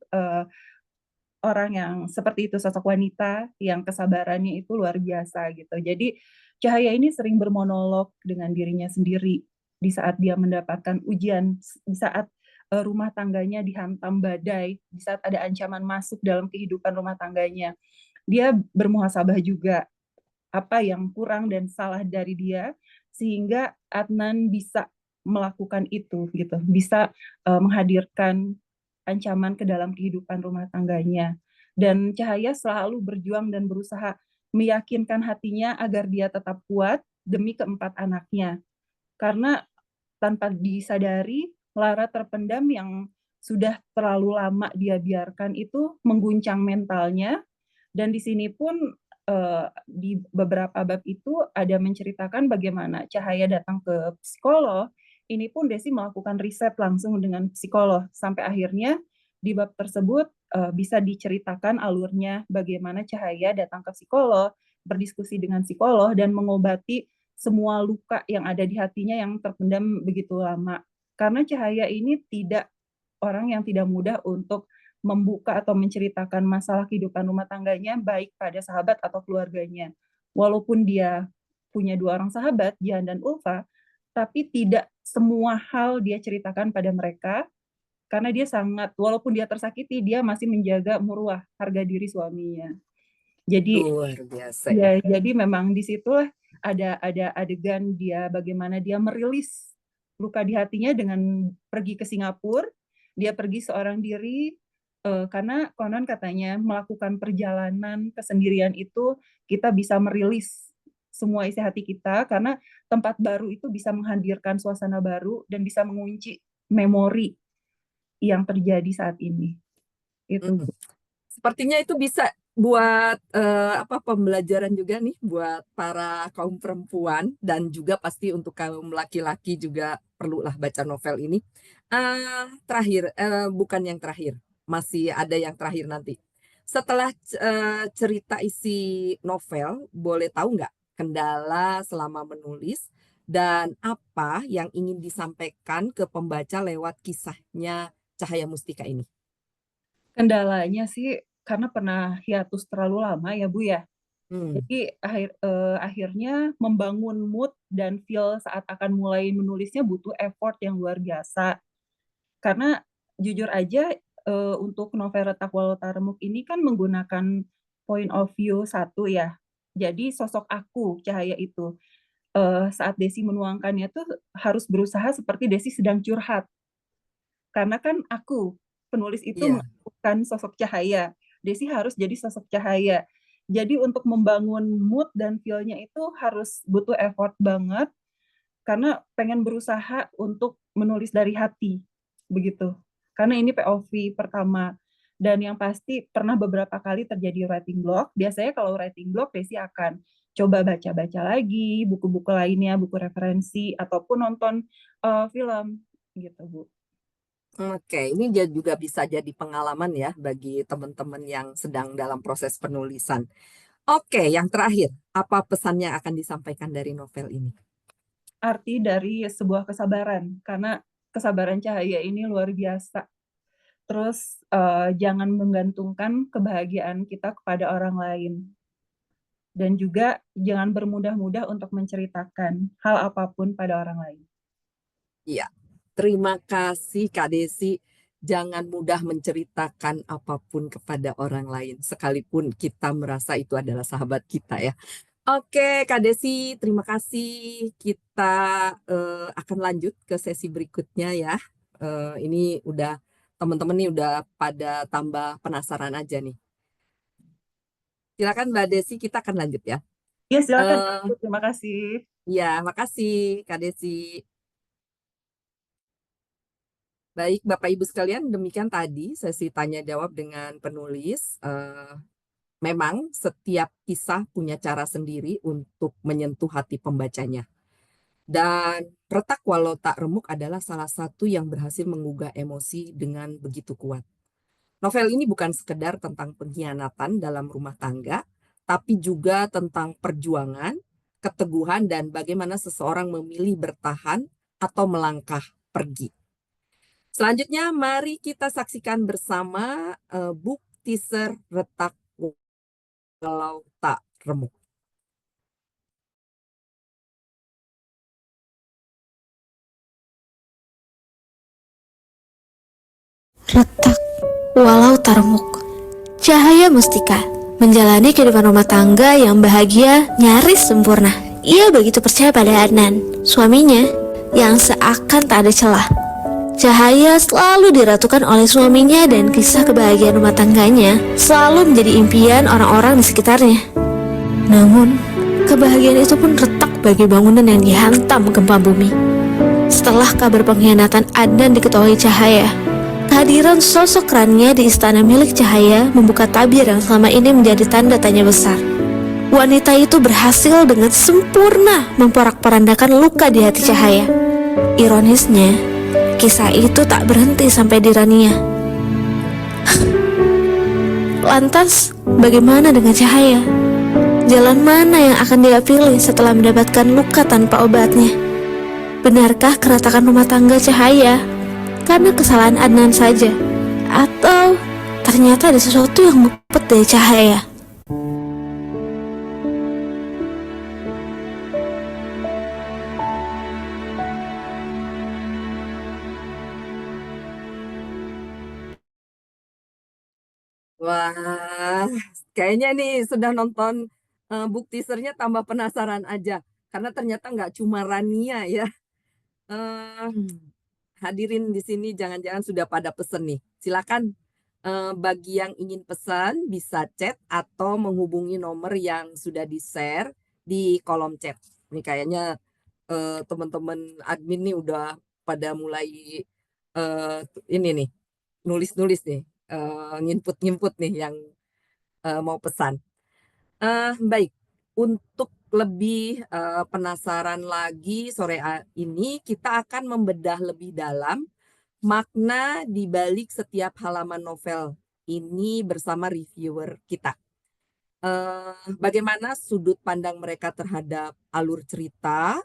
S5: orang yang seperti itu, sosok wanita yang kesabarannya itu luar biasa gitu. Jadi Cahaya ini sering bermonolog dengan dirinya sendiri di saat dia mendapatkan ujian, di saat rumah tangganya dihantam badai, di saat ada ancaman masuk dalam kehidupan rumah tangganya. Dia bermuhasabah juga apa yang kurang dan salah dari dia sehingga Adnan bisa melakukan itu gitu, bisa menghadirkan ancaman ke dalam kehidupan rumah tangganya. Dan Cahaya selalu berjuang dan berusaha meyakinkan hatinya agar dia tetap kuat demi keempat anaknya. Karena tanpa disadari, lara terpendam yang sudah terlalu lama dia biarkan itu mengguncang mentalnya. Dan di sini pun di beberapa bab itu ada menceritakan bagaimana Cahaya datang ke psikolog. Ini pun Desi melakukan riset langsung dengan psikolog sampai akhirnya di bab tersebut bisa diceritakan alurnya bagaimana Cahaya datang ke psikolog, berdiskusi dengan psikolog dan mengobati semua luka yang ada di hatinya yang terpendam begitu lama. Karena Cahaya ini orang yang tidak mudah untuk membuka atau menceritakan masalah kehidupan rumah tangganya baik pada sahabat atau keluarganya. Walaupun dia punya 2 orang sahabat, Jihan dan Ulfa, tapi tidak semua hal dia ceritakan pada mereka karena dia walaupun dia tersakiti, dia masih menjaga maruah harga diri suaminya. Jadi
S3: Luar biasa ya.
S5: jadi memang disitulah ada adegan bagaimana dia merilis luka di hatinya dengan pergi ke Singapura. Dia pergi seorang diri karena konon katanya melakukan perjalanan kesendirian itu kita bisa merilis semua isi hati kita karena tempat baru itu bisa menghadirkan suasana baru dan bisa mengunci memori yang terjadi saat ini. Itu.
S3: Sepertinya itu bisa buat pembelajaran juga nih buat para kaum perempuan dan juga pasti untuk kaum laki-laki juga perlulah baca novel ini. Terakhir, bukan yang terakhir, masih ada yang terakhir nanti. Setelah cerita isi novel, boleh tahu nggak kendala selama menulis dan apa yang ingin disampaikan ke pembaca lewat kisahnya Cahaya Mustika ini?
S5: Kendalanya sih karena pernah hiatus terlalu lama ya Bu ya. Jadi akhirnya membangun mood dan feel saat akan mulai menulisnya butuh effort yang luar biasa. Karena jujur aja untuk novel Retak Walau Tak Remuk ini kan menggunakan point of view satu ya. Jadi sosok aku, Cahaya itu. Saat Desi menuangkannya tuh harus berusaha seperti Desi sedang curhat. Karena kan aku, penulis itu
S3: Iya.
S5: bukan sosok Cahaya. Desi harus jadi sosok Cahaya. Jadi untuk membangun mood dan feel-nya itu harus butuh effort banget karena pengen berusaha untuk menulis dari hati begitu. Karena ini POV pertama dan yang pasti pernah beberapa kali terjadi writing block. Biasanya kalau writing block Desi akan coba baca-baca lagi buku-buku lainnya, buku referensi, ataupun nonton film gitu, Bu.
S3: Oke, ini juga bisa jadi pengalaman ya bagi teman-teman yang sedang dalam proses penulisan. Oke, yang terakhir, apa pesan yang akan disampaikan dari novel ini?
S5: Arti dari sebuah kesabaran, karena kesabaran Cahaya ini luar biasa. Terus jangan menggantungkan kebahagiaan kita kepada orang lain. Dan juga jangan bermudah-mudah untuk menceritakan hal apapun pada orang lain.
S3: Iya, terima kasih Kak Desi. Jangan mudah menceritakan apapun kepada orang lain, sekalipun kita merasa itu adalah sahabat kita ya. Oke, Kak Desi, terima kasih. Kita akan lanjut ke sesi berikutnya ya. Ini udah teman-teman nih udah pada tambah penasaran aja nih. Silakan Mbak Desi, kita akan lanjut ya.
S5: Ya, silakan. Terima kasih.
S3: Ya, makasih Kak Desi. Baik, Bapak Ibu sekalian, demikian tadi sesi tanya jawab dengan penulis. Memang setiap kisah punya cara sendiri untuk menyentuh hati pembacanya. Dan Retak Walau Tak Remuk adalah salah satu yang berhasil menggugah emosi dengan begitu kuat. Novel ini bukan sekedar tentang pengkhianatan dalam rumah tangga, tapi juga tentang perjuangan, keteguhan, dan bagaimana seseorang memilih bertahan atau melangkah pergi. Selanjutnya, mari kita saksikan bersama book teaser Retak Walau Tak Remuk.
S6: Retak walau tak remuk. Cahaya Mustika menjalani kehidupan rumah tangga yang bahagia nyaris sempurna. Ia begitu percaya pada Adnan, suaminya, yang seakan tak ada celah. Cahaya selalu diratukan oleh suaminya dan kisah kebahagiaan rumah tangganya selalu menjadi impian orang-orang di sekitarnya. Namun, kebahagiaan itu pun retak bagi bangunan yang dihantam gempa bumi. Setelah kabar pengkhianatan Adnan diketahui Cahaya, kehadiran sosok Rania di istana milik Cahaya membuka tabir yang selama ini menjadi tanda tanya besar. Wanita itu berhasil dengan sempurna memporak-porandakan luka di hati Cahaya. Ironisnya, kisah itu tak berhenti sampai di Rania. Lantas, bagaimana dengan Cahaya? Jalan mana yang akan dia pilih setelah mendapatkan luka tanpa obatnya? Benarkah keretakan rumah tangga Cahaya karena kesalahan Adnan saja? Atau ternyata ada sesuatu yang ngupet dari Cahaya?
S3: Wah, kayaknya nih sudah nonton book teasernya tambah penasaran aja. Karena ternyata nggak cuma Rania ya. Hadirin di sini jangan-jangan sudah pada pesen nih. Silakan bagi yang ingin pesan bisa chat atau menghubungi nomor yang sudah di-share di kolom chat. Ini kayaknya teman-teman admin nih udah pada mulai ini nih nulis-nulis nih, nginput-nginput nih yang mau pesan. Baik, untuk lebih penasaran lagi sore ini kita akan membedah lebih dalam makna di balik setiap halaman novel ini bersama reviewer kita. Bagaimana sudut pandang mereka terhadap alur cerita,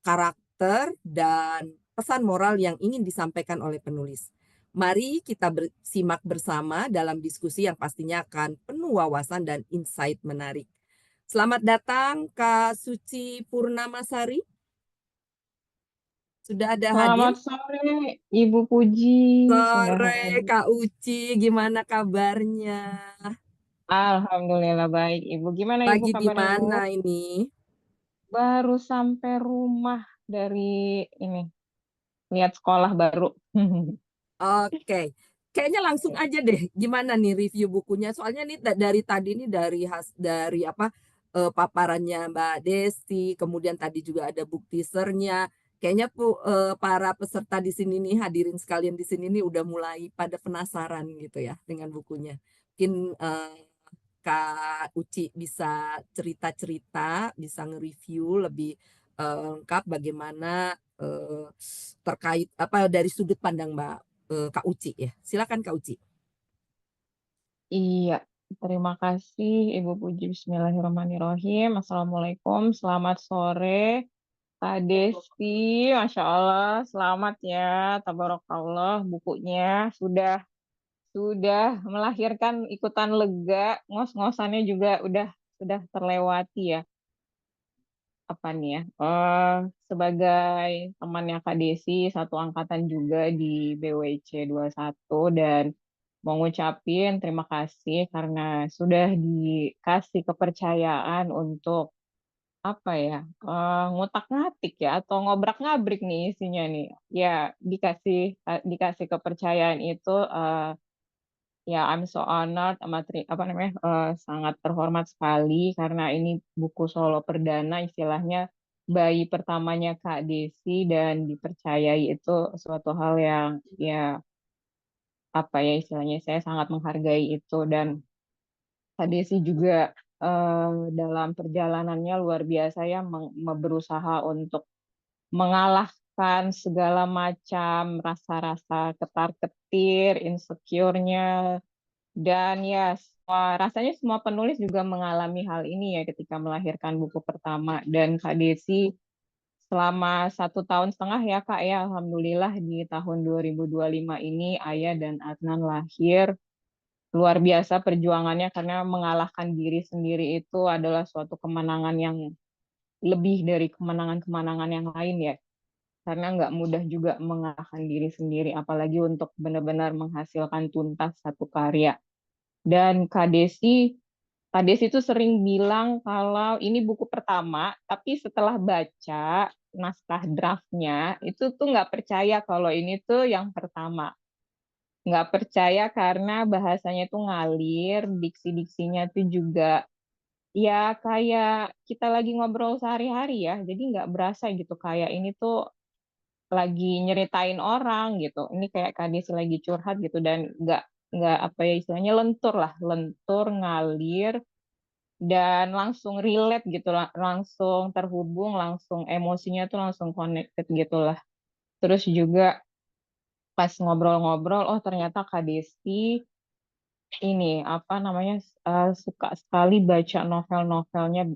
S3: karakter, dan pesan moral yang ingin disampaikan oleh penulis. Mari kita simak bersama dalam diskusi yang pastinya akan penuh wawasan dan insight menarik. Selamat datang Kak Suci Purnamasari. Sudah ada
S7: Selamat
S3: hadir?
S7: sore, Ibu Puji. Sudah
S3: Sore
S7: hadir.
S3: Kak Uci, gimana kabarnya?
S7: Alhamdulillah baik, Ibu. Gimana Ibu
S3: Lagi di
S7: kabarnya, Ibu?
S3: mana ini?
S7: Baru sampai rumah dari ini, lihat sekolah baru.
S3: Oke, kayaknya langsung aja deh. Gimana nih review bukunya? Soalnya nih dari tadi nih dari apa paparannya Mbak Desi, kemudian tadi juga ada book teasernya. Kayaknya para peserta di sini nih hadirin sekalian di sini nih udah mulai pada penasaran gitu ya dengan bukunya. Mungkin Kak Uci bisa cerita-cerita, bisa nge-review lebih lengkap bagaimana terkait apa dari sudut pandang Kak Uci ya. Silakan Kak Uci.
S7: Iya, terima kasih Ibu Puji. Bismillahirrahmanirrahim. Assalamualaikum, selamat sore. Kak Desi, Masya Allah, selamat ya. Tabarakallah, bukunya sudah melahirkan ikutan lega, ngos-ngosannya juga sudah terlewati ya. Apa nih ya? Sebagai temannya Kak Desi, satu angkatan juga di BWC 21 dan mau ngucapin terima kasih karena sudah dikasih kepercayaan untuk apa ya, ngutak-ngatik ya atau ngobrak-ngabrik nih isinya nih. Ya, dikasih kepercayaan itu, ya I'm so honored, apa namanya, sangat terhormat sekali karena ini buku solo perdana, istilahnya bayi pertamanya Kak Desi, dan dipercayai itu suatu hal yang ya apa ya istilahnya, saya sangat menghargai itu. Dan Kak Desi juga dalam perjalanannya luar biasa ya, berusaha untuk mengalahkan segala macam rasa-rasa ketar-ketir, insecure-nya, dan ya rasanya semua penulis juga mengalami hal ini ya ketika melahirkan buku pertama. Dan Kak Desi selama 1 tahun setengah ya Kak ya, Alhamdulillah di tahun 2025 ini Ayah dan Adnan lahir. Luar biasa perjuangannya karena mengalahkan diri sendiri itu adalah suatu kemenangan yang lebih dari kemenangan-kemenangan yang lain ya. Karena nggak mudah juga mengalahkan diri sendiri, apalagi untuk benar-benar menghasilkan tuntas satu karya. Dan Kak Desi itu sering bilang kalau ini buku pertama, tapi setelah baca naskah draftnya, itu tuh nggak percaya kalau ini tuh yang pertama. Nggak percaya karena bahasanya tuh ngalir, diksi-diksinya tuh juga ya kayak kita lagi ngobrol sehari-hari ya. Jadi nggak berasa gitu kayak ini tuh lagi nyeritain orang gitu. Ini kayak Kak Desi lagi curhat gitu, dan nggak apa ya istilahnya, lentur lah, lentur, ngalir, dan langsung relate gitu, langsung terhubung, langsung emosinya tuh langsung connected gitu lah. Terus juga pas ngobrol-ngobrol, oh ternyata Kak Desi ini apa namanya, suka sekali baca novel-novelnya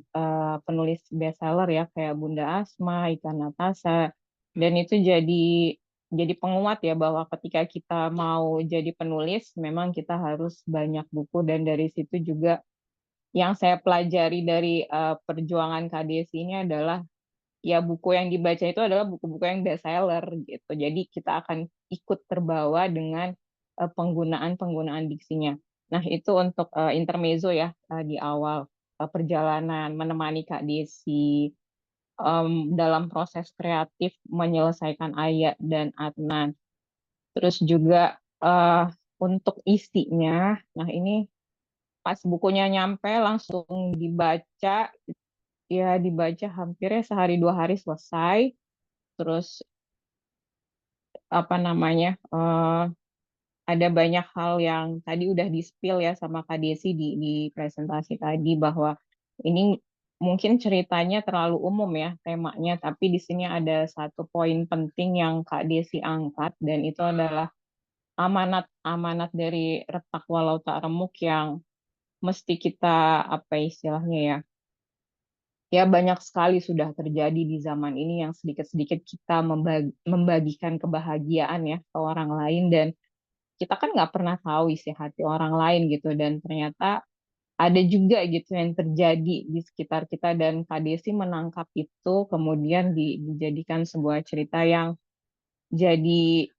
S7: penulis bestseller ya kayak Bunda Asma, Ika Natasha, dan itu jadi penguat ya bahwa ketika kita mau jadi penulis memang kita harus banyak buku. Dan dari situ juga yang saya pelajari dari perjuangan Kak Desi ini adalah ya buku yang dibaca itu adalah buku-buku yang bestseller gitu. Jadi kita akan ikut terbawa dengan penggunaan-penggunaan diksinya. Nah, itu untuk intermezzo ya, di awal perjalanan menemani Kak Desi dalam proses kreatif menyelesaikan Ayat dan Adnan. Terus juga untuk isinya, nah ini pas bukunya nyampe langsung dibaca, ya dibaca hampir ya sehari 2 hari selesai. Terus apa namanya, ada banyak hal yang tadi udah di-spill ya sama Kak Desi di presentasi tadi, bahwa ini mungkin ceritanya terlalu umum ya temanya, tapi di sini ada satu poin penting yang Kak Desi angkat, dan itu adalah amanat-amanat dari retak walau tak remuk yang mesti kita apa istilahnya ya, ya banyak sekali sudah terjadi di zaman ini yang sedikit-sedikit kita membagikan kebahagiaan ya ke orang lain, dan kita kan nggak pernah tahu isi hati orang lain gitu, dan ternyata ada juga gitu yang terjadi di sekitar kita, dan Kak Desi menangkap itu kemudian dijadikan sebuah cerita yang jadi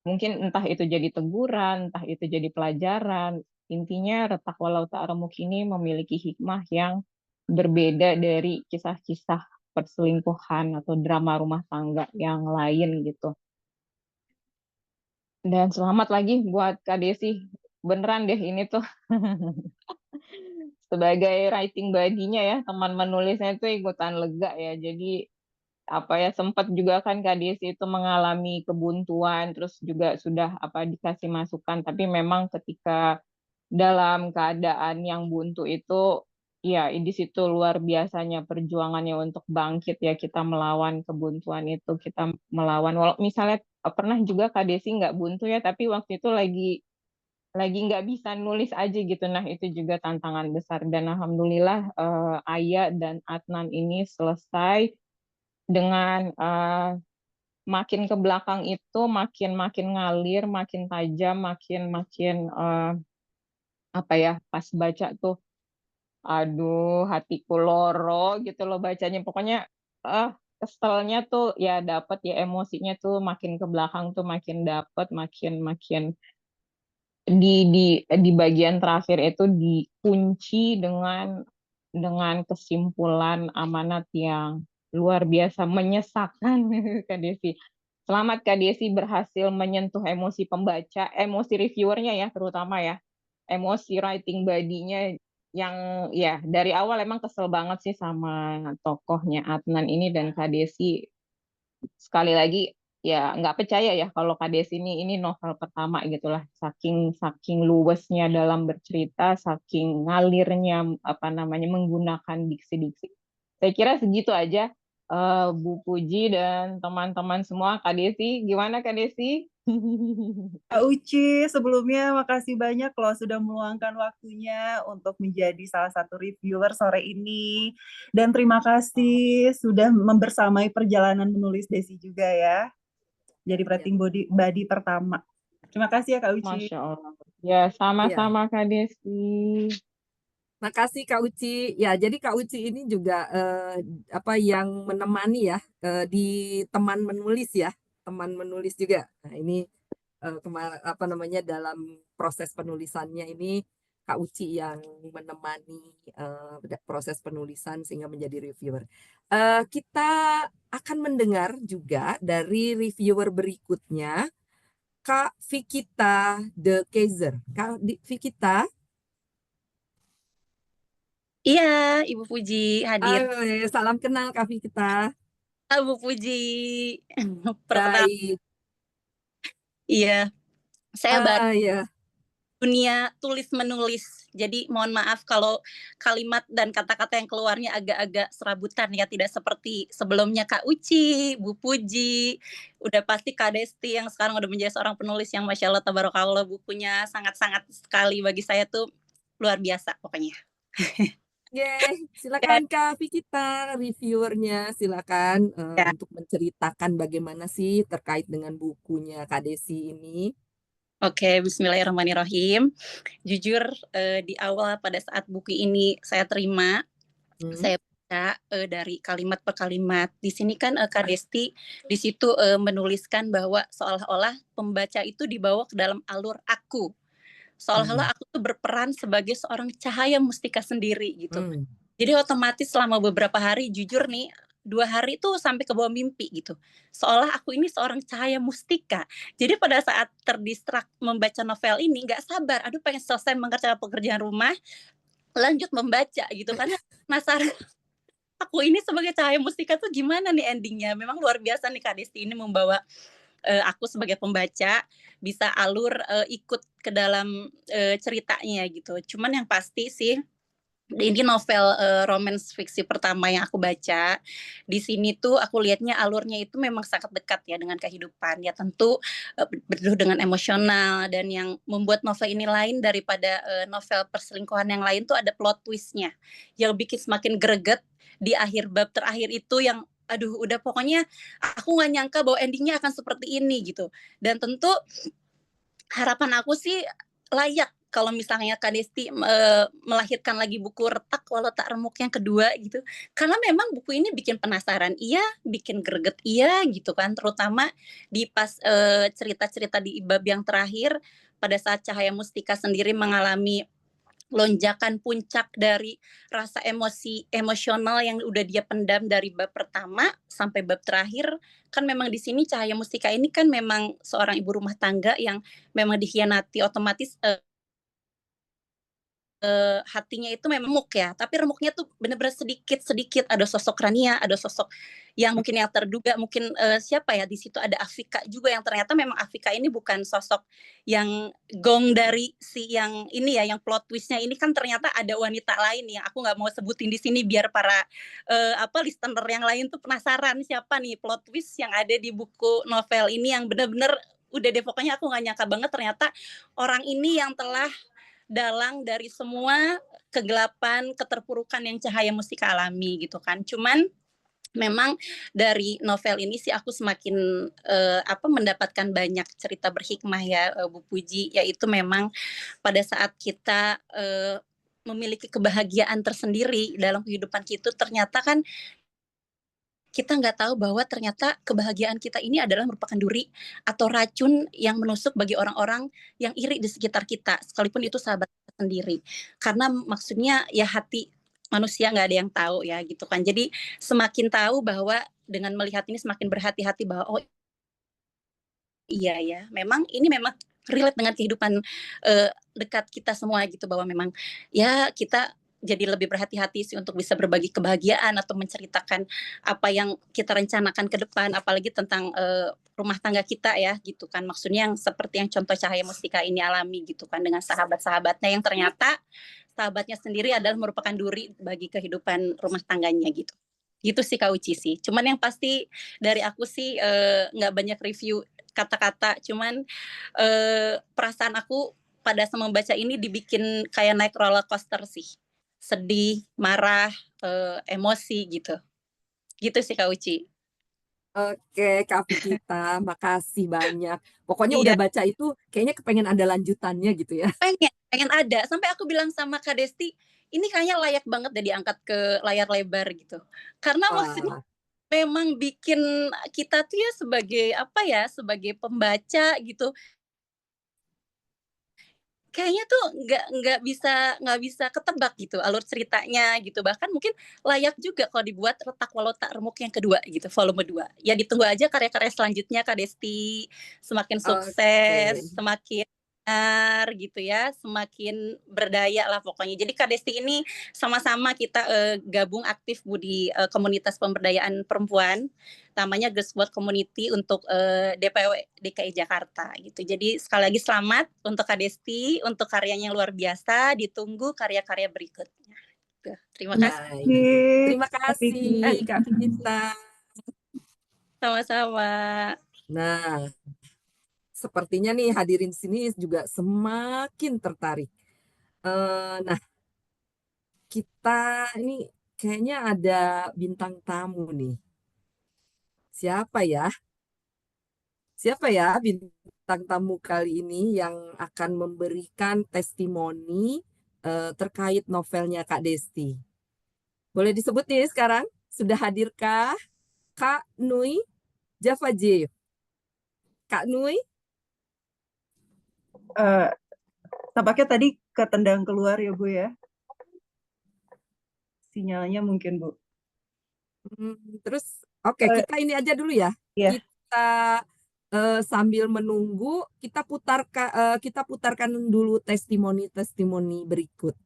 S7: mungkin entah itu jadi teguran, entah itu jadi pelajaran. Intinya Retak Walau Tak Remuk ini memiliki hikmah yang berbeda dari kisah-kisah perselingkuhan atau drama rumah tangga yang lain gitu. Dan selamat lagi buat Kak Desi. Beneran deh ini tuh sebagai writing body-nya ya, teman menulisnya itu ikutan lega ya. Jadi apa ya, sempat juga kan Kak Desi itu mengalami kebuntuan, terus juga sudah apa dikasih masukan, tapi memang ketika dalam keadaan yang buntu itu, ya di situ luar biasanya perjuangannya untuk bangkit ya, kita melawan kebuntuan itu, kita melawan. Walau misalnya pernah juga Kak Desi nggak buntu ya, tapi waktu itu lagi nggak bisa nulis aja gitu. Nah, itu juga tantangan besar. Dan alhamdulillah Aya dan Adnan ini selesai dengan makin ke belakang itu makin makin ngalir, makin tajam, makin makin apa ya, pas baca tuh, aduh hatiku loro gitu loh bacanya. Pokoknya keselnya tuh ya dapet ya, emosinya tuh makin ke belakang tuh makin dapet, makin makin di bagian terakhir itu dikunci dengan kesimpulan amanat yang luar biasa menyesakan. Kak Desi. Selamat Kak Desi berhasil menyentuh emosi pembaca, emosi reviewernya ya terutama ya, emosi writing body-nya yang ya dari awal emang kesel banget sih sama tokohnya Adnan ini, dan Kak Desi sekali lagi ya nggak percaya ya kalau Kak Desi ini novel pertama gitulah, saking saking luwesnya dalam bercerita, saking ngalirnya apa namanya menggunakan diksi-diksi. Saya kira segitu aja Bu Puji dan teman-teman semua. Kak Desi, gimana Kak Desi?
S5: Kak Uci, sebelumnya makasih banyak loh sudah meluangkan waktunya untuk menjadi salah satu reviewer sore ini. Dan terima kasih sudah membersamai perjalanan menulis Desi juga ya. Jadi
S3: Ya,
S5: writing body pertama. Terima kasih ya Kak Uci.
S7: Masya Allah. Ya,
S3: ya.
S7: sama-sama Kak Desi.
S3: Makasih Kak Uci. Ya, jadi Kak Uci ini juga apa yang menemani ya di teman menulis ya, teman menulis juga. Nah, ini apa namanya dalam proses penulisannya ini Kak Uci yang menemani proses penulisan sehingga menjadi reviewer. Kita akan mendengar juga dari reviewer berikutnya, Kak Vikita De Keizer. Kak Vikita.
S8: Iya, Ibu Puji hadir.
S3: Salam kenal Kak Vikita.
S8: Bu Puji, perkenal.
S3: Baik.
S8: Iya, saya baru
S3: Ya.
S8: dunia tulis menulis. Jadi mohon maaf kalau kalimat dan kata-kata yang keluarnya agak-agak serabutan ya, tidak seperti sebelumnya Kak Uci, Bu Puji, udah pasti Kak Desti yang sekarang udah menjadi seorang penulis yang Masya Allah tabarakallah, bukunya sangat-sangat sekali bagi saya tuh luar biasa pokoknya.
S3: Silakan Kak Vikita, reviewernya silakan
S8: Ya.
S3: untuk menceritakan bagaimana sih terkait dengan bukunya Kak Desi ini.
S8: Oke, bismillahirrahmanirrahim. Jujur di awal pada saat buku ini saya terima, saya baca dari kalimat per kalimat. Di sini kan Kak Desti di situ menuliskan bahwa seolah-olah pembaca itu dibawa ke dalam alur aku. Seolah-olah aku tuh berperan sebagai seorang cahaya mustika sendiri gitu. Jadi otomatis selama beberapa hari, jujur nih, 2 hari tuh sampai ke bawah mimpi gitu. Seolah aku ini seorang cahaya mustika. Jadi pada saat terdistrak membaca novel ini, nggak sabar, aduh pengen selesai mengerjakan pekerjaan rumah, lanjut membaca gitu. Karena penasaran, aku ini sebagai cahaya mustika tuh gimana nih endingnya. Memang luar biasa nih Kak Desti ini membawa aku sebagai pembaca bisa alur ikut ke dalam ceritanya gitu. Cuman yang pasti sih ini novel romance fiksi pertama yang aku baca. Di sini tuh aku lihatnya alurnya itu memang sangat dekat ya dengan kehidupan. Ya tentu berduh dengan emosional, dan yang membuat novel ini lain daripada novel perselingkuhan yang lain tuh ada plot twistnya yang bikin semakin greget di akhir bab terakhir itu, yang aduh udah pokoknya aku nggak nyangka bahwa endingnya akan seperti ini gitu. Dan tentu harapan aku sih layak kalau misalnya Kak Desti melahirkan lagi buku Retak Walau Tak Remuk yang kedua gitu. Karena memang buku ini bikin penasaran, iya, bikin greget, iya gitu kan. Terutama di pas cerita-cerita di bab yang terakhir, pada saat Cahaya Mustika sendiri mengalami lonjakan puncak dari rasa emosional yang udah dia pendam dari bab pertama sampai bab terakhir. Kan memang di sini Cahaya Mustika ini kan memang seorang ibu rumah tangga yang memang dikhianati, otomatis hatinya itu memang remuk ya, tapi remuknya tuh bener-bener sedikit-sedikit, ada sosok Rania, ada sosok yang mungkin yang terduga mungkin, siapa ya, di situ ada Afika juga yang ternyata memang Afika ini bukan sosok yang gong dari si yang ini ya, yang plot twist-nya ini kan ternyata ada wanita lain yang aku nggak mau sebutin di sini biar para, listener yang lain tuh penasaran siapa nih plot twist yang ada di buku novel ini yang bener-bener udah deh pokoknya aku nggak nyangka banget ternyata orang ini yang telah dalang dari semua kegelapan, keterpurukan yang Cahaya Mustika alami gitu kan. Cuman memang dari novel ini sih aku semakin mendapatkan banyak cerita berhikmah ya Bu Puji, yaitu memang pada saat kita memiliki kebahagiaan tersendiri dalam kehidupan kita ternyata kan kita nggak tahu bahwa ternyata kebahagiaan kita ini adalah merupakan duri atau racun yang menusuk bagi orang-orang yang iri di sekitar kita, sekalipun itu sahabat kita sendiri. Karena maksudnya ya hati manusia nggak ada yang tahu ya gitu kan. Jadi semakin tahu bahwa dengan melihat ini semakin berhati-hati bahwa oh iya ya, memang ini memang relate dengan kehidupan dekat kita semua gitu bahwa memang ya kita jadi lebih berhati-hati sih untuk bisa berbagi kebahagiaan atau menceritakan apa yang kita rencanakan ke depan, apalagi tentang rumah tangga kita ya gitu kan. Maksudnya yang seperti yang contoh Cahaya Mustika ini alami gitu kan dengan sahabat-sahabatnya yang ternyata sahabatnya sendiri adalah merupakan duri bagi kehidupan rumah tangganya gitu. Gitu sih Kak Uci sih. Cuman yang pasti dari aku sih nggak banyak review kata-kata, cuman perasaan aku pada saat membaca ini dibikin kayak naik roller coaster sih. Sedih, marah, emosi gitu. Gitu sih Kak Uci.
S3: Oke, Kak Fikita, makasih banyak. Pokoknya
S8: Iya,
S3: udah baca itu kayaknya kepengen ada lanjutannya gitu ya.
S8: pengen ada. Sampai aku bilang sama Kak Desti, ini kayaknya layak banget deh diangkat ke layar lebar gitu. Karena maksudnya
S3: Wah,
S8: memang bikin kita tuh ya sebagai pembaca gitu kayaknya tuh nggak bisa ketebak gitu alur ceritanya gitu bahkan mungkin layak juga kalau dibuat Retak Walau Tak Remuk yang kedua gitu volume 2 ya ditunggu aja karya-karya selanjutnya Kak Desti semakin sukses
S3: oke.
S8: semakin benar gitu ya semakin berdaya lah pokoknya jadi Kak Desti ini sama-sama kita gabung aktif Bu di komunitas pemberdayaan perempuan namanya Girls World Community untuk DPW DKI Jakarta gitu. Jadi sekali lagi selamat untuk Kak Desti, untuk karyanya yang luar biasa, ditunggu karya-karya berikutnya. Tuh, terima kasih.
S3: Baik. Terima
S5: Kak
S3: kasih
S5: Vicky.
S3: Kak Fikita.
S8: Sama-sama.
S3: Nah, sepertinya nih hadirin sini juga semakin tertarik. Nah, kita ini kayaknya ada bintang tamu nih. Siapa ya? Siapa ya bintang tamu kali ini yang akan memberikan testimoni terkait novelnya Kak Desti? Boleh disebut nih sekarang? Sudah hadirkah Kak Nui Java J? Kak Nui?
S5: Eh, tampaknya tadi ketendang keluar ya Bu ya. Sinyalnya mungkin Bu.
S3: Terus oke,
S5: Eh,
S3: kita ini aja dulu ya.
S5: ya.
S3: Kita sambil menunggu kita putarkan dulu testimoni berikut.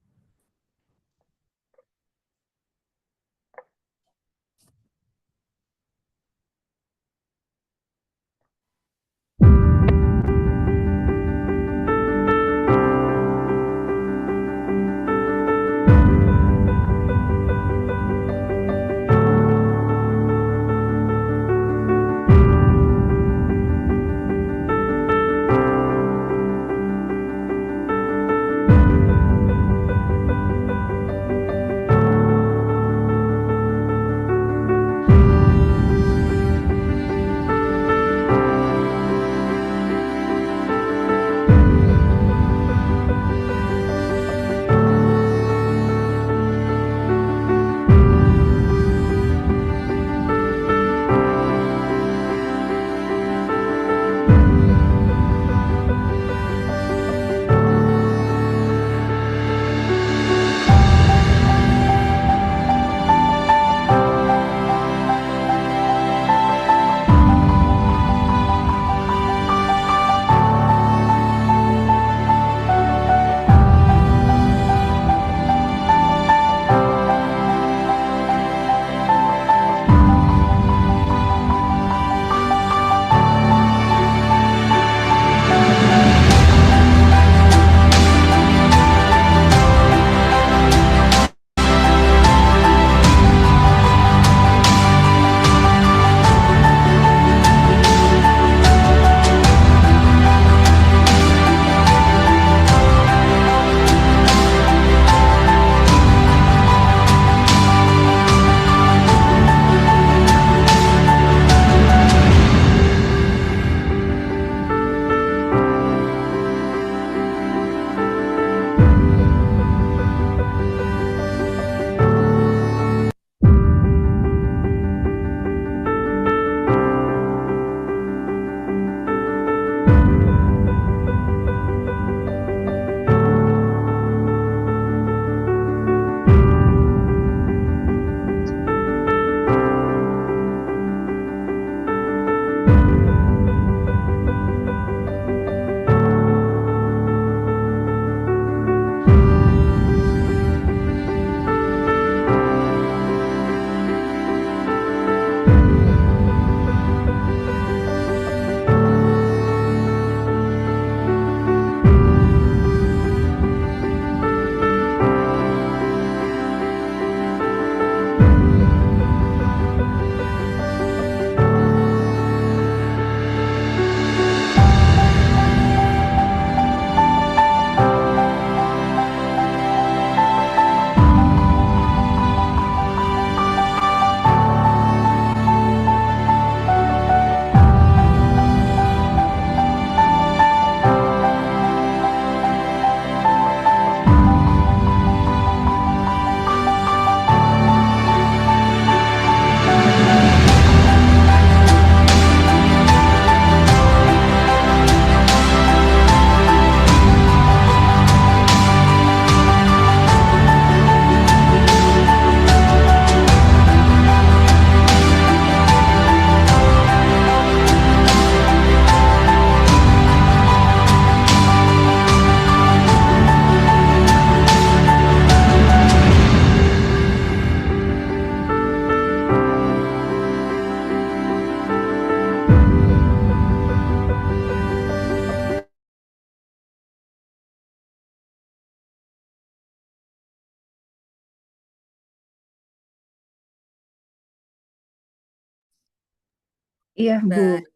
S5: Iya, Bu.
S3: Baik.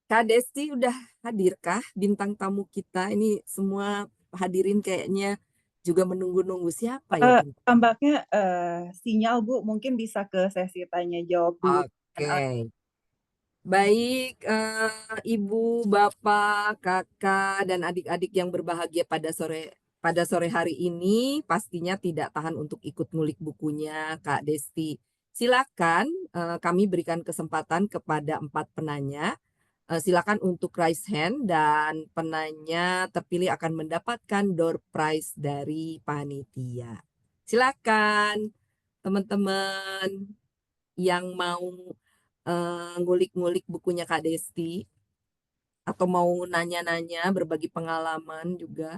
S3: Kak Desti udah hadirkah bintang tamu kita? Ini semua hadirin kayaknya juga menunggu-nunggu siapa ya bintang.
S5: Tampaknya sinyal, Bu, mungkin bisa ke sesi tanya jawab dulu.
S3: Oke. Baik, Ibu, Bapak, Kakak, dan adik-adik yang berbahagia pada sore hari ini pastinya tidak tahan untuk ikut ngulik bukunya Kak Desti. Silakan, kami berikan kesempatan kepada 4 penanya. Silakan untuk raise hand dan penanya terpilih akan mendapatkan door prize dari panitia. Silakan teman-teman yang mau ngulik-ngulik bukunya Kak Desti atau mau nanya-nanya berbagi pengalaman juga.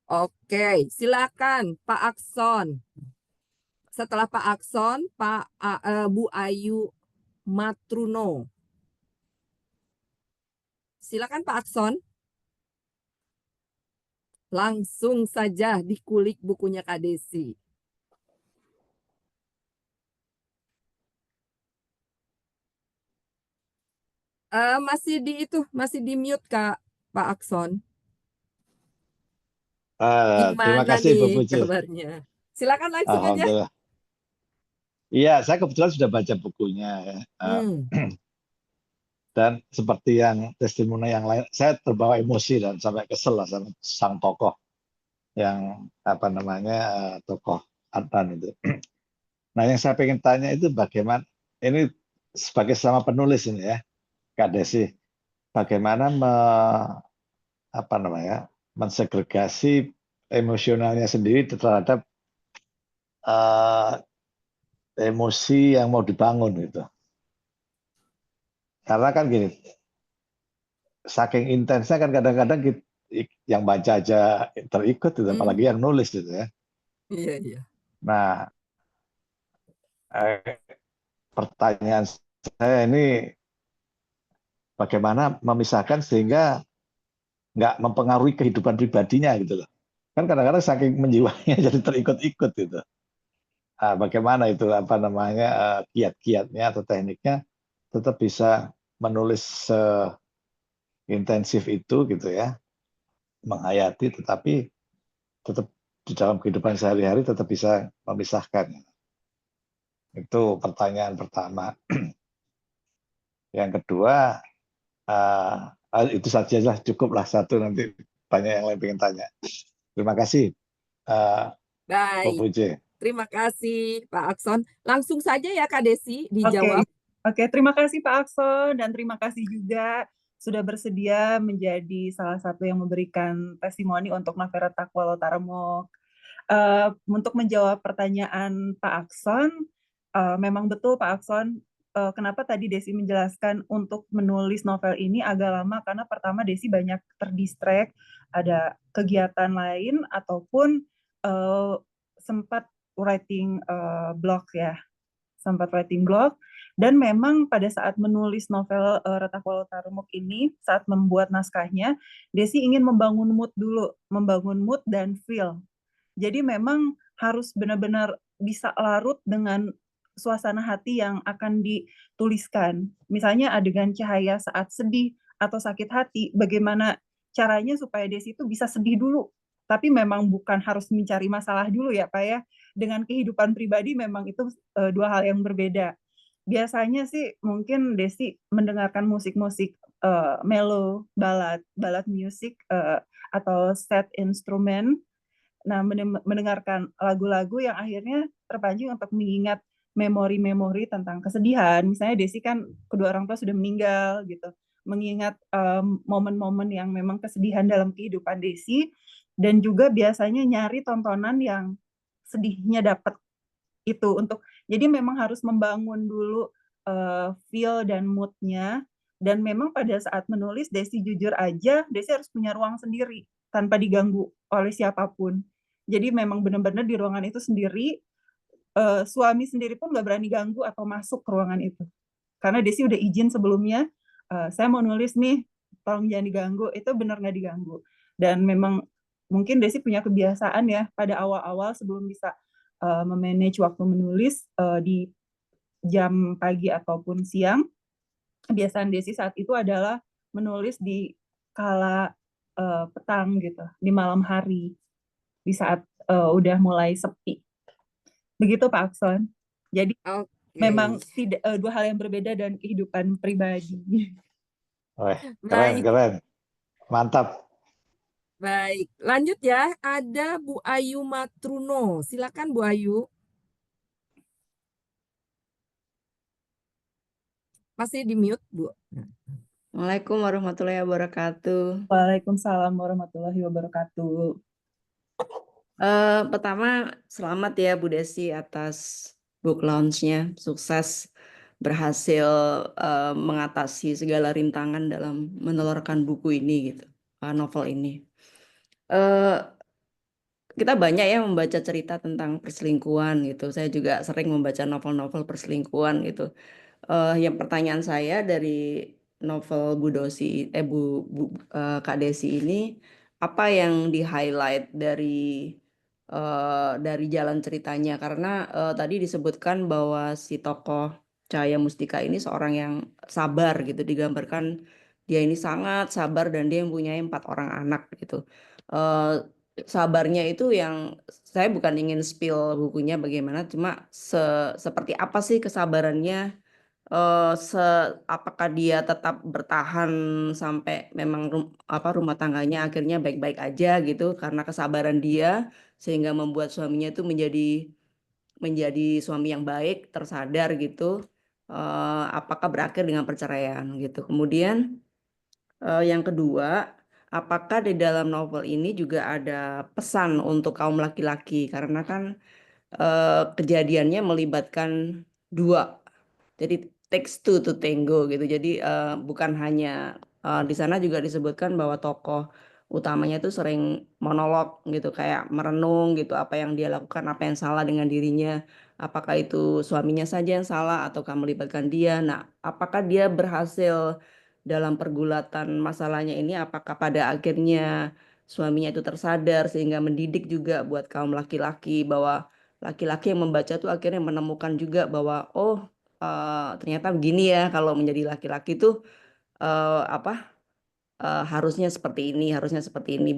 S3: Oke, silakan Pak Akson. Setelah Pak Akson, Bu Ayu Matruno. Silakan Pak Akson. Langsung saja dikulik bukunya Kak Desi. Masih di mute Kak Pak Akson.
S9: Terima
S3: Gimana
S9: kasih Bu
S3: nih
S9: Puji.
S3: kabarnya? Silakan langsung aja.
S9: Alhamdulillah. Iya, saya kebetulan sudah baca bukunya ya. Dan seperti yang testimoni yang lain, saya terbawa emosi dan sampai kesel lah sama sang tokoh yang apa namanya tokoh Adnan itu. Nah, yang saya ingin tanya itu bagaimana ini sebagai sama penulis ini ya, Kak Desi, bagaimana apa namanya mensegregasi emosionalnya sendiri terhadap emosi yang mau dibangun gitu. Karena kan gini, saking intensnya kan kadang-kadang yang baca aja terikut gitu, apalagi yang nulis gitu ya.
S3: Iya, iya.
S9: Nah, pertanyaan saya ini bagaimana memisahkan sehingga nggak mempengaruhi kehidupan pribadinya gitu loh. Kan kadang-kadang saking menjiwainya jadi terikut-ikut gitu. Nah, bagaimana itu apa namanya kiat-kiatnya atau tekniknya tetap bisa menulis intensif itu gitu ya, menghayati tetapi tetap di dalam kehidupan sehari-hari tetap bisa memisahkan. Itu pertanyaan pertama. Yang kedua, itu sajalah cukuplah satu, nanti banyak yang lain pengen tanya. Terima kasih, Bu
S3: Baik,
S9: Puji.
S3: terima kasih Pak Akson. Langsung saja ya Kak Desi dijawab.
S5: Oke, terima kasih Pak Akson dan terima kasih juga sudah bersedia menjadi salah satu yang memberikan testimoni untuk novel Takwa Lotaremuk. Untuk menjawab pertanyaan Pak Akson, memang betul Pak Akson, kenapa tadi Desi menjelaskan untuk menulis novel ini agak lama, karena pertama Desi banyak terdistract, ada kegiatan lain ataupun sempat writing blog ya, dan memang pada saat menulis novel Retak Walau Tarumuk ini, saat membuat naskahnya, Desi ingin membangun mood dulu, membangun mood dan feel. Jadi memang harus benar-benar bisa larut dengan suasana hati yang akan dituliskan. Misalnya adegan Cahaya saat sedih atau sakit hati, bagaimana caranya supaya Desi itu bisa sedih dulu. Tapi memang bukan harus mencari masalah dulu ya Pak ya. Dengan kehidupan pribadi memang itu dua hal yang berbeda. Biasanya sih mungkin Desi mendengarkan musik-musik mellow, ballad music atau set instrumen. Nah, mendengarkan lagu-lagu yang akhirnya terpancing untuk mengingat memori-memori tentang kesedihan. Misalnya Desi kan kedua orang tua sudah meninggal gitu. Mengingat momen-momen yang memang kesedihan dalam kehidupan Desi, dan juga biasanya nyari tontonan yang sedihnya dapat itu untuk, jadi memang harus membangun dulu feel dan moodnya. Dan memang pada saat menulis Desi jujur aja, Desi harus punya ruang sendiri tanpa diganggu oleh siapapun. Jadi memang benar-benar di ruangan itu sendiri, suami sendiri pun nggak berani ganggu atau masuk ke ruangan itu. Karena Desi udah izin sebelumnya, saya mau nulis nih, tolong jangan diganggu, itu benar nggak diganggu. Dan memang mungkin Desi punya kebiasaan ya pada awal-awal sebelum bisa memanage waktu menulis di jam pagi ataupun siang. Kebiasaan Desi saat itu adalah menulis di kala petang gitu, di malam hari, di saat udah mulai sepi. Begitu Pak Akson. Jadi memang tidak dua hal yang berbeda dan kehidupan pribadi.
S9: Wah,
S3: Baik,
S9: keren. Mantap.
S3: baik. Lanjut ya, ada Bu Ayu Matruno. Silakan Bu Ayu. Masih di mute, Bu.
S10: Assalamualaikum warahmatullahi wabarakatuh.
S5: Waalaikumsalam warahmatullahi wabarakatuh.
S10: Pertama, selamat ya Bu Desi atas book launch-nya. Sukses berhasil mengatasi segala rintangan dalam menelurkan buku ini gitu, novel ini. Kita banyak ya membaca cerita tentang perselingkuhan gitu. Saya juga sering membaca novel-novel perselingkuhan gitu. Yang pertanyaan saya dari novel Kak Desi ini, apa yang di-highlight dari jalan ceritanya? Karena tadi disebutkan bahwa si tokoh Cahaya Mustika ini seorang yang sabar gitu, digambarkan dia ini sangat sabar dan dia mempunyai 4 orang anak gitu. Sabarnya itu yang saya bukan ingin spill bukunya bagaimana, cuma seperti apa sih kesabarannya, apakah dia tetap bertahan sampai memang rumah tangganya akhirnya baik-baik aja gitu karena kesabaran dia sehingga membuat suaminya itu menjadi suami yang baik, tersadar gitu, apakah berakhir dengan perceraian gitu. Kemudian yang kedua, apakah di dalam novel ini juga ada pesan untuk kaum laki-laki? Karena kan kejadiannya melibatkan 2. Jadi takes two to tango gitu. Jadi bukan hanya di sana juga disebutkan bahwa tokoh utamanya itu sering monolog gitu, kayak merenung gitu apa yang dia lakukan, apa yang salah dengan dirinya. Apakah itu suaminya saja yang salah ataukah melibatkan dia? Nah, apakah dia berhasil dalam pergulatan masalahnya ini? Apakah pada akhirnya suaminya itu tersadar sehingga mendidik juga buat kaum laki-laki bahwa laki-laki yang membaca tuh akhirnya menemukan juga bahwa ternyata begini ya kalau menjadi laki-laki tuh harusnya seperti ini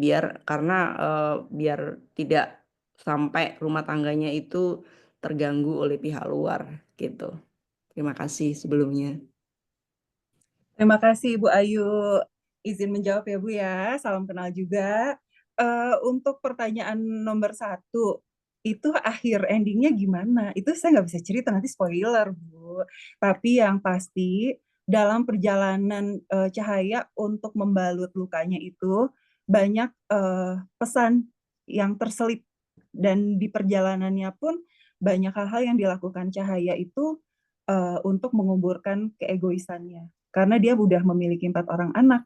S10: biar tidak sampai rumah tangganya itu terganggu oleh pihak luar gitu. Terima kasih sebelumnya.
S5: Terima kasih Bu Ayu. Izin menjawab ya Bu ya. Salam kenal juga. Untuk pertanyaan nomor 1, itu akhir endingnya gimana? Itu saya nggak bisa cerita, nanti spoiler Bu. Tapi yang pasti dalam perjalanan Cahaya untuk membalut lukanya itu banyak pesan yang terselip. Dan di perjalanannya pun banyak hal-hal yang dilakukan Cahaya itu untuk menguburkan keegoisannya. Karena dia udah memiliki 4 orang anak,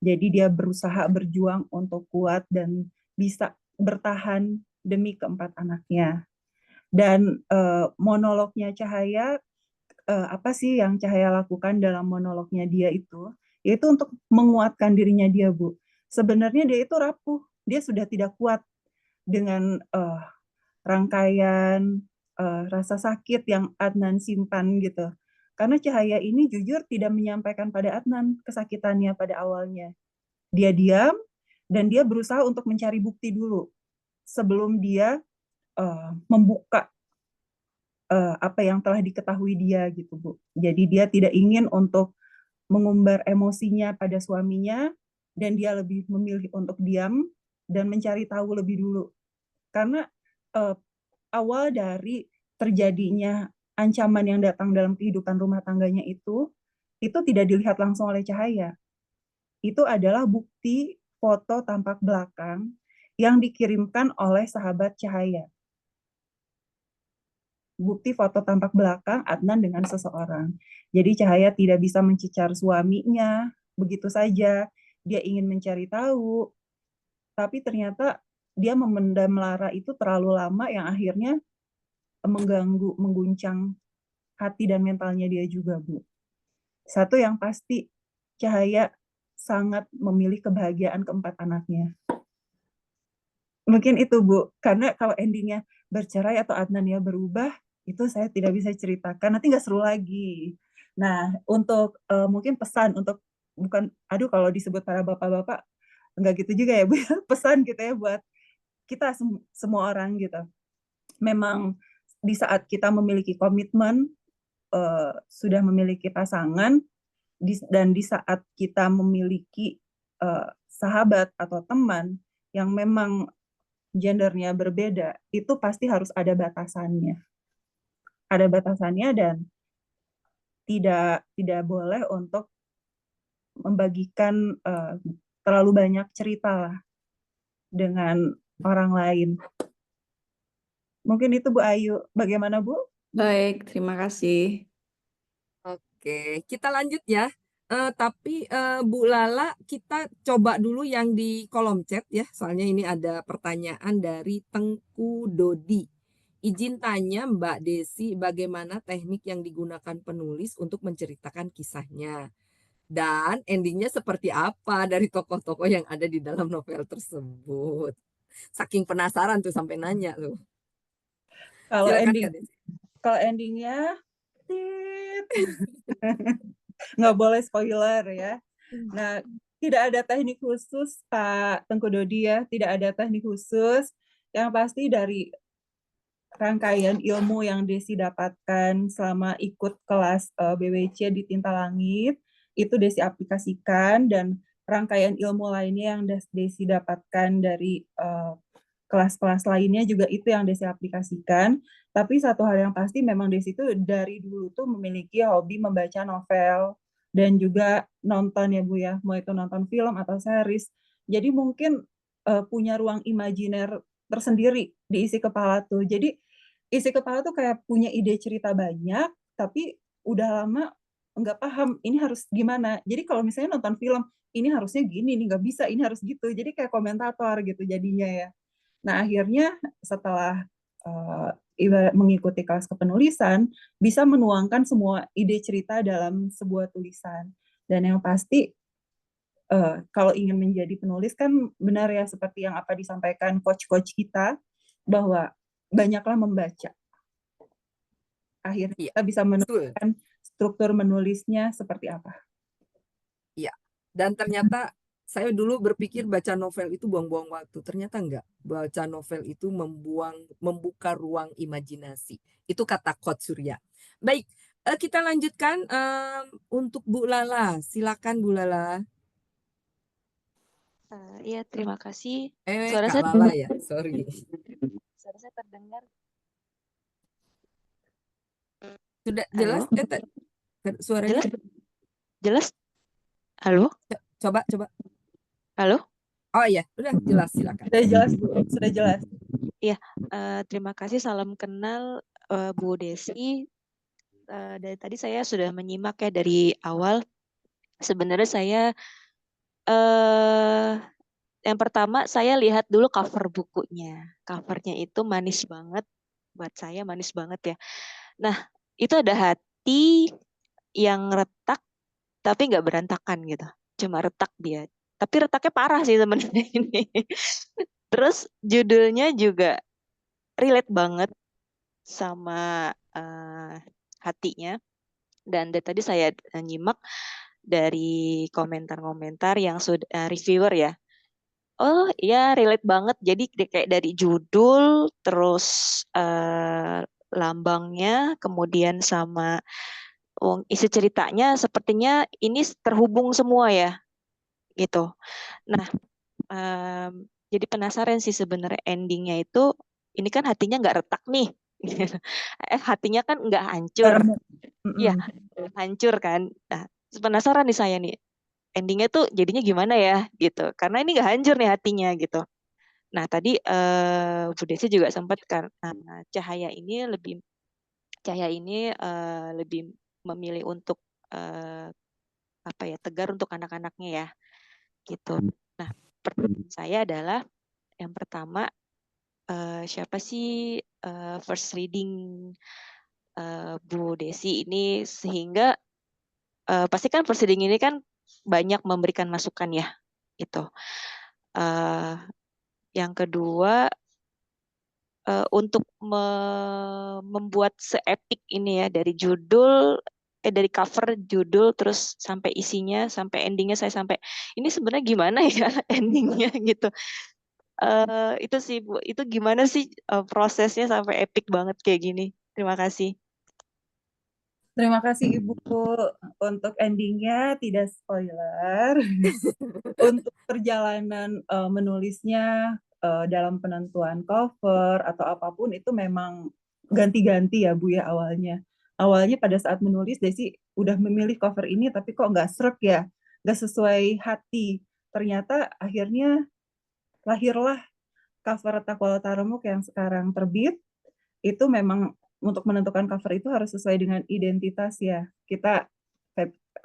S5: jadi dia berusaha berjuang untuk kuat dan bisa bertahan demi ke-4 anaknya. Dan monolognya Cahaya, apa sih yang Cahaya lakukan dalam monolognya dia itu? Yaitu untuk menguatkan dirinya dia, Bu. Sebenarnya dia itu rapuh, dia sudah tidak kuat dengan rangkaian rasa sakit yang Adnan simpan gitu. Karena Cahaya ini jujur tidak menyampaikan pada Adnan kesakitannya pada awalnya. Dia diam dan dia berusaha untuk mencari bukti dulu sebelum dia membuka apa yang telah diketahui dia gitu Bu. Jadi dia tidak ingin untuk mengumbar emosinya pada suaminya dan dia lebih memilih untuk diam dan mencari tahu lebih dulu. Karena awal dari terjadinya ancaman yang datang dalam kehidupan rumah tangganya itu tidak dilihat langsung oleh Cahaya. Itu adalah bukti foto tampak belakang yang dikirimkan oleh sahabat Cahaya. Bukti foto tampak belakang Adnan dengan seseorang. Jadi Cahaya tidak bisa mencecar suaminya begitu saja. Dia ingin mencari tahu, tapi ternyata dia memendam lara itu terlalu lama yang akhirnya mengganggu, mengguncang hati dan mentalnya dia juga, Bu. Satu yang pasti, Cahaya sangat memilih kebahagiaan ke-4 anaknya. Mungkin itu Bu, karena kalau endingnya bercerai atau Adnan ya berubah, itu saya tidak bisa ceritakan, nanti nggak seru lagi. Nah, untuk mungkin pesan untuk aduh kalau disebut para bapak-bapak nggak gitu juga ya Bu, pesan gitu ya buat kita semua orang gitu. Memang di saat kita memiliki komitmen, sudah memiliki pasangan, dan di saat kita memiliki sahabat atau teman yang memang gendernya berbeda, itu pasti harus ada batasannya. Ada batasannya dan tidak boleh untuk membagikan terlalu banyak cerita lah dengan orang lain. Mungkin itu Bu Ayu. Bagaimana Bu?
S10: Baik, terima kasih.
S3: Oke, kita lanjut ya. Tapi Bu Lala, kita coba dulu yang di kolom chat ya. Soalnya ini ada pertanyaan dari Tengku Dodi. Izin tanya Mbak Desi, bagaimana teknik yang digunakan penulis untuk menceritakan kisahnya? Dan endingnya seperti apa dari tokoh-tokoh yang ada di dalam novel tersebut? Saking penasaran tuh sampai nanya tuh.
S5: Kalau
S3: Silakan Kak Desi.
S5: kalau endingnya nggak boleh spoiler ya. Nah, tidak ada teknik khusus Pak Tengku Dodi ya, tidak ada teknik khusus. Yang pasti dari rangkaian ilmu yang Desi dapatkan selama ikut kelas BWC di Tinta Langit, itu Desi aplikasikan, dan rangkaian ilmu lainnya yang Desi dapatkan dari kelas-kelas lainnya juga itu yang Desi aplikasikan. Tapi satu hal yang pasti memang Desi itu dari dulu tuh memiliki hobi membaca novel dan juga nonton ya Bu ya, mau itu nonton film atau series. Jadi mungkin punya ruang imajiner tersendiri di isi kepala tuh. Jadi isi kepala tuh kayak punya ide cerita banyak, tapi udah lama nggak paham ini harus gimana. Jadi kalau misalnya nonton film, ini harusnya gini, ini nggak bisa, ini harus gitu. Jadi kayak komentator gitu jadinya ya. Nah akhirnya setelah mengikuti kelas kepenulisan, bisa menuangkan semua ide cerita dalam sebuah tulisan. Dan yang pasti kalau ingin menjadi penulis kan benar ya seperti yang apa disampaikan coach-coach kita, bahwa banyaklah membaca. Akhirnya kita bisa menemukan struktur menulisnya seperti apa.
S3: Iya, dan ternyata saya dulu berpikir baca novel itu buang-buang waktu. Ternyata enggak. Baca novel itu membuka ruang imajinasi. Itu kata Coach Surya. Baik, kita lanjutkan untuk Bu Lala. Silakan Bu Lala.
S11: Iya, terima kasih.
S3: Suara Kak Lala ya, sorry.
S11: Suara saya terdengar.
S3: Sudah jelas? Suaranya?
S11: Jelas? Halo?
S3: Coba.
S11: Halo?
S3: Oh iya, udah jelas, silakan.
S5: Sudah jelas Bu, sudah jelas.
S11: Iya, terima kasih. Salam kenal Bu Desi. Dari tadi saya sudah menyimak ya dari awal. Sebenarnya saya yang pertama saya lihat dulu cover bukunya. Covernya itu manis banget. Buat saya manis banget ya. Nah, itu ada hati yang retak tapi nggak berantakan gitu. Cuma retak dia. Tapi retaknya parah sih sebenarnya ini. Terus judulnya juga relate banget sama hatinya. Dan dari tadi saya nyimak dari komentar-komentar yang sudah reviewer ya. Oh iya relate banget. Jadi kayak dari judul, terus lambangnya, kemudian sama isi ceritanya sepertinya ini terhubung semua ya, gitu. Nah, jadi penasaran sih sebenarnya endingnya itu, ini kan hatinya nggak retak nih, hatinya kan nggak hancur, ya hancur kan. Nah, penasaran nih saya nih, endingnya tuh jadinya gimana ya, gitu. Karena ini nggak hancur nih hatinya, gitu. Nah, tadi Bu Desi juga sempat karena Cahaya ini lebih memilih untuk apa ya, tegar untuk anak-anaknya ya, gitu. Nah, pertanyaan saya adalah yang pertama, siapa sih first reading Bu Desi ini, sehingga pasti kan first reading ini kan banyak memberikan masukan ya, gitu. Yang kedua, untuk membuat seepik ini ya, dari dari cover, judul, terus sampai isinya, sampai endingnya saya sampai ini sebenarnya gimana ya endingnya gitu. Itu sih Bu, itu gimana sih prosesnya sampai epic banget kayak gini? Terima kasih.
S5: Terima kasih Ibu untuk endingnya tidak spoiler. Untuk perjalanan menulisnya dalam penentuan cover atau apapun itu memang ganti-ganti ya Bu ya awalnya. Awalnya pada saat menulis Desi udah memilih cover ini tapi kok nggak srek ya, nggak sesuai hati. Ternyata akhirnya lahirlah cover Takwalo Taremuk yang sekarang terbit. Itu memang untuk menentukan cover itu harus sesuai dengan identitas ya. Kita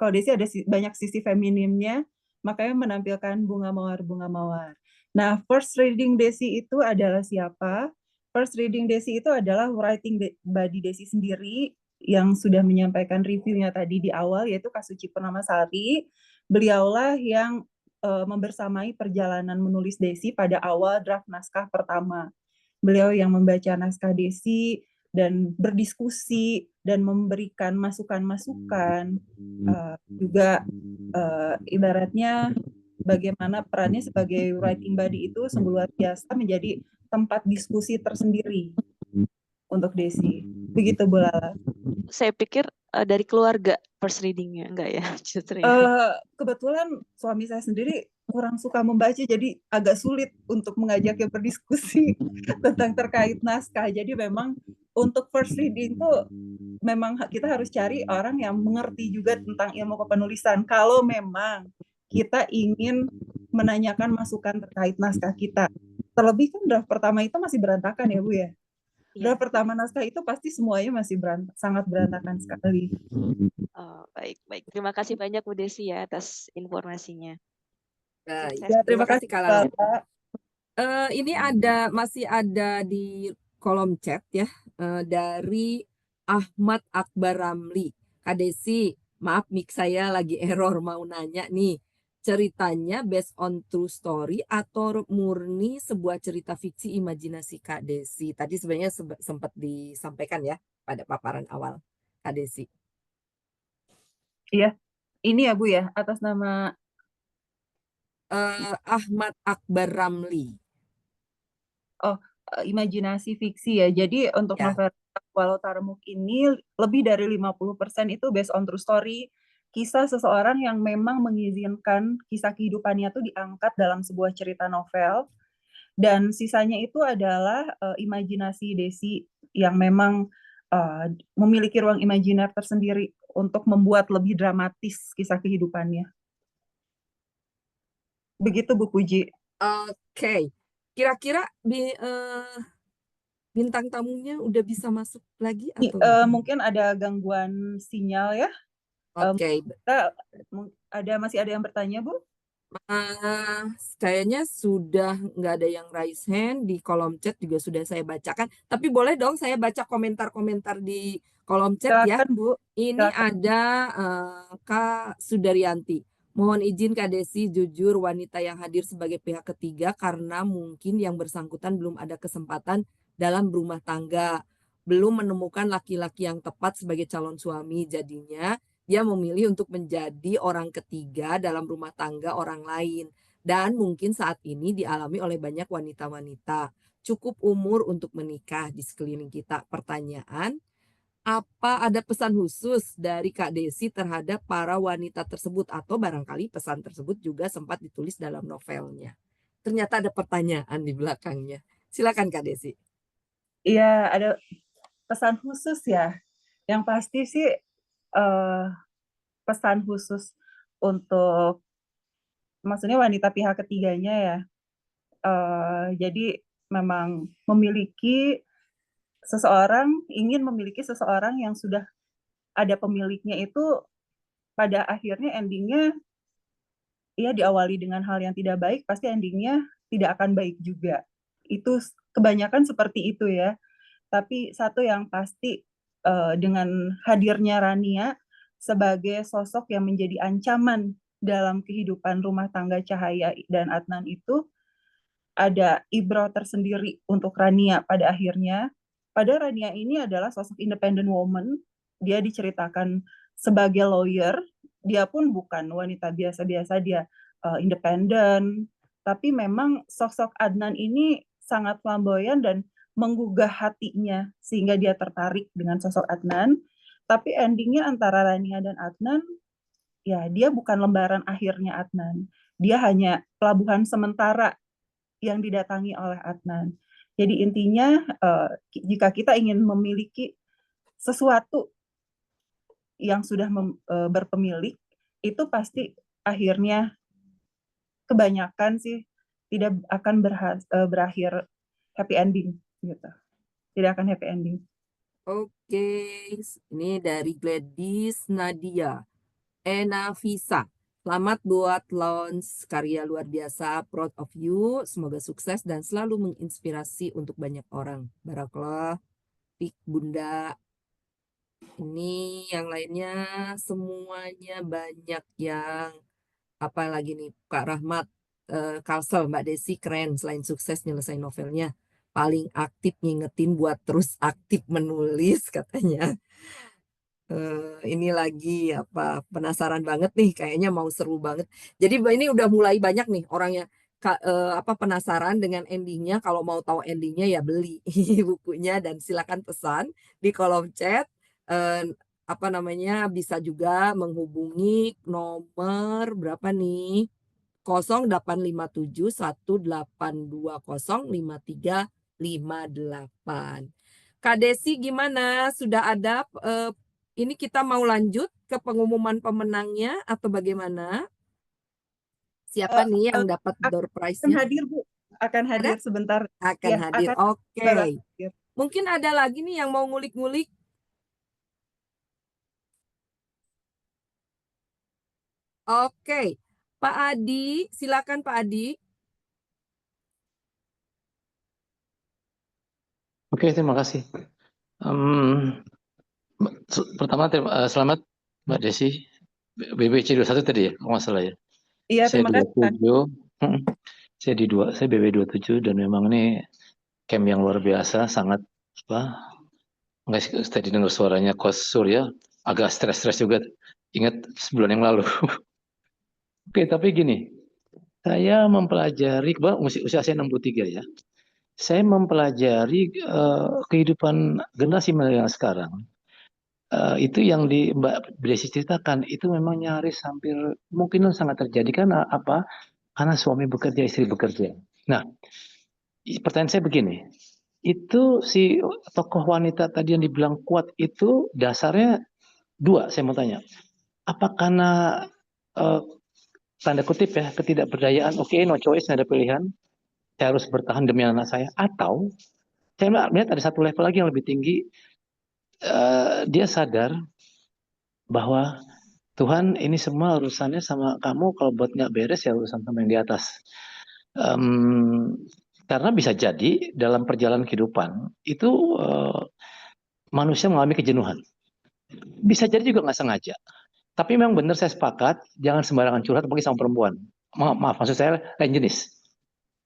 S5: kalau Desi ada banyak sisi feminimnya, makanya menampilkan bunga mawar. Nah, first reading Desi itu adalah siapa? First reading Desi itu adalah writing body Desi sendiri yang sudah menyampaikan reviewnya tadi di awal, yaitu Kasuci Purnamasari. Beliaulah yang membersamai perjalanan menulis Desi pada awal draft naskah pertama. Beliau yang membaca naskah Desi dan berdiskusi dan memberikan masukan-masukan, juga ibaratnya bagaimana perannya sebagai writing body itu sungguh luar biasa, menjadi tempat diskusi tersendiri untuk Desi. Begitu Bu Lala.
S11: Saya pikir dari keluarga first readingnya, enggak ya? Justru ya.
S5: Kebetulan suami saya sendiri kurang suka membaca, jadi agak sulit untuk mengajaknya berdiskusi tentang terkait naskah. Jadi memang untuk first reading itu memang kita harus cari orang yang mengerti juga tentang ilmu kepenulisan. Kalau memang kita ingin menanyakan masukan terkait naskah kita. Terlebih kan draft pertama itu masih berantakan ya Bu ya. Draft pertama naskah itu pasti semuanya masih sangat berantakan sekali.
S11: Oh, baik. Terima kasih banyak Bu Desi ya atas informasinya.
S3: Baik.
S5: Ya, terima kasih
S3: Kak Lala. Ini masih ada di kolom chat ya, dari Ahmad Akbar Ramli. Kak Desi, maaf mic saya lagi error, mau nanya nih. Ceritanya based on true story atau murni sebuah cerita fiksi imajinasi Kak Desi? Tadi sebenarnya sempat disampaikan ya pada paparan awal Kak Desi.
S5: Iya, ini ya Bu ya, atas nama
S3: Ahmad Akbar Ramli.
S5: Oh, imajinasi fiksi ya. Jadi untuk novel Takwalo Taremuk ini lebih dari 50% itu based on true story. Kisah seseorang yang memang mengizinkan kisah kehidupannya itu diangkat dalam sebuah cerita novel. Dan sisanya itu adalah imajinasi Desi yang memang memiliki ruang imajiner tersendiri untuk membuat lebih dramatis kisah kehidupannya. Begitu Bu Puji.
S3: Oke. Kira-kira bintang tamunya udah bisa masuk lagi atau
S5: mungkin ada gangguan sinyal ya.
S3: Oke.
S5: Masih ada yang bertanya Bu?
S3: Kayaknya sudah nggak ada yang raise hand, di kolom chat juga sudah saya bacakan. Tapi boleh dong saya baca komentar-komentar di kolom chat.
S5: Silakan,
S3: ya.
S5: Bu.
S3: Ini ada Kak Sudaryanti. Mohon izin Kak Desi, jujur wanita yang hadir sebagai pihak ketiga karena mungkin yang bersangkutan belum ada kesempatan dalam berumah tangga, belum menemukan laki-laki yang tepat sebagai calon suami, jadinya dia memilih untuk menjadi orang ketiga dalam rumah tangga orang lain. Dan mungkin saat ini dialami oleh banyak wanita-wanita. Cukup umur untuk menikah di sekeliling kita. Pertanyaan, apa ada pesan khusus dari Kak Desi terhadap para wanita tersebut? Atau barangkali pesan tersebut juga sempat ditulis dalam novelnya. Ternyata ada pertanyaan di belakangnya. Silakan Kak Desi.
S5: Iya, ada pesan khusus ya. Yang pasti sih pesan khusus untuk maksudnya wanita pihak ketiganya ya. Jadi memang ingin memiliki seseorang yang sudah ada pemiliknya itu pada akhirnya endingnya ya diawali dengan hal yang tidak baik, pasti endingnya tidak akan baik juga. Itu kebanyakan seperti itu ya. Tapi satu yang pasti dengan hadirnya Rania sebagai sosok yang menjadi ancaman dalam kehidupan rumah tangga Cahaya dan Adnan itu, ada ibrah tersendiri untuk Rania pada akhirnya. Pada Rania ini adalah sosok independent woman. Dia diceritakan sebagai lawyer. Dia pun bukan wanita biasa-biasa, dia independen. Tapi memang sosok Adnan ini sangat flamboyan dan menggugah hatinya sehingga dia tertarik dengan sosok Adnan. Tapi endingnya antara Rania dan Adnan, ya dia bukan lembaran akhirnya Adnan. Dia hanya pelabuhan sementara yang didatangi oleh Adnan. Jadi intinya jika kita ingin memiliki sesuatu yang sudah berpemilik, itu pasti akhirnya kebanyakan sih tidak akan berakhir happy ending gitu. Tidak akan happy ending.
S3: Oke, ini dari Gladys Nadia. Enavisa. Selamat buat launch karya luar biasa, proud of you. Semoga sukses dan selalu menginspirasi untuk banyak orang. Barakallah, Pik Bunda. Ini yang lainnya semuanya banyak yang apa lagi nih, Kak Rahmat, Kalsel, Mbak Desi keren. Selain sukses nyelesain novelnya, paling aktif ngingetin buat terus aktif menulis katanya. Ini lagi apa penasaran banget nih, kayaknya mau seru banget. Jadi ini udah mulai banyak nih orangnya apa penasaran dengan endingnya. Kalau mau tahu endingnya ya beli bukunya dan silakan pesan di kolom chat. Apa namanya, bisa juga menghubungi nomor berapa nih, 085718205358. Kak Desi gimana, sudah ada ini kita mau lanjut ke pengumuman pemenangnya atau bagaimana? Siapa nih yang dapat door
S5: Akan
S3: prize-nya?
S5: hadir Bu, akan hadir sebentar.
S3: Akan
S5: Ya,
S3: hadir.
S5: akan
S3: Oke.
S5: hadir.
S3: Mungkin ada lagi nih yang mau ngulik-ngulik. Oke. Pak Adi, silakan Pak Adi.
S12: Oke, terima kasih. Pertama, selamat Mbak Desi. BBC 21 tadi ya, kalau nggak salah ya.
S5: Iya,
S12: Saya
S5: terima kasih.
S12: 27. Saya BB27 dan memang ini camp yang luar biasa, sangat nggak tadi dengar suaranya Coach Surya, agak stres juga. Ingat sebulan yang lalu. Oke, tapi gini, saya mempelajari, usia saya 63 ya. Saya mempelajari kehidupan generasi milenial sekarang. Itu yang di Mbak Desi ceritakan itu memang nyaris hampir mungkin sangat terjadi karena apa? Karena suami bekerja, istri bekerja. Nah, pertanyaan saya begini, itu si tokoh wanita tadi yang dibilang kuat itu dasarnya dua, saya mau tanya. Apa karena tanda kutip ya ketidakberdayaan? Oke, no choice, nggak ada pilihan. Saya harus bertahan demi anak saya. Atau saya melihat ada satu level lagi yang lebih tinggi. Dia sadar bahwa Tuhan ini semua urusannya sama kamu, kalau buat nggak beres ya urusan sama yang di atas. Karena bisa jadi dalam perjalanan kehidupan itu manusia mengalami kejenuhan. Bisa jadi juga nggak sengaja. Tapi memang benar saya sepakat, jangan sembarangan curhat apalagi sama perempuan. Maaf, maksud saya lain jenis.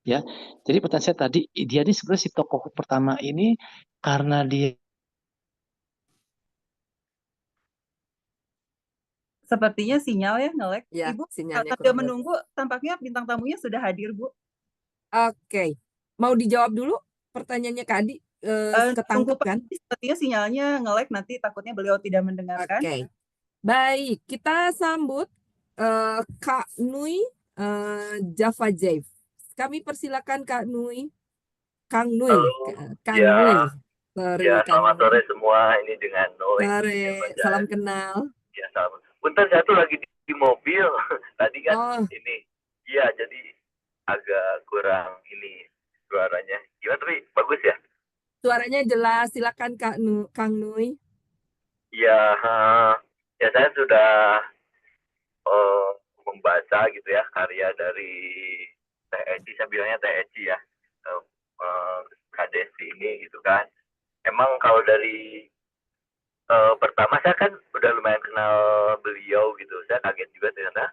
S12: Ya, jadi pertanyaan saya tadi, dia ini sebenarnya si tokoh pertama ini karena dia
S5: Sepertinya sinyal ya nge-lag.
S3: Ya,
S5: Ibu
S3: sinyalnya
S5: sambil
S3: kurang bagus.
S5: menunggu, tampaknya bintang tamunya sudah hadir, Bu.
S3: Oke. Mau dijawab dulu pertanyaannya Kak Adi?
S5: Tunggu
S3: Ketangkep kan?
S5: sepertinya sinyalnya nge-lag, nanti takutnya beliau tidak mendengarkan.
S3: Oke. Baik, kita sambut Kak Nui Java Jeff. Kami persilakan Kak Nui. Kang Nui. Kang
S13: ya,
S3: Nui. Sorry,
S13: ya
S3: Kang
S13: selamat
S3: Nui.
S13: sore semua, ini dengan Nui.
S3: Sore, salam kenal.
S13: Ya, salam. Bentar, saya tuh lagi di mobil. Tadi kan ini, iya jadi agak kurang ini suaranya. Gimana tapi bagus ya?
S3: Suaranya jelas, silakan Kang Nui.
S13: Ya, ya saya sudah membaca gitu ya karya dari Teh Eci, saya bilangnya Teh Eci ya, Kak Desi ini gitu kan. Emang kalau dari pertama saya kan udah lumayan kenal beliau gitu, saya kaget juga ternyata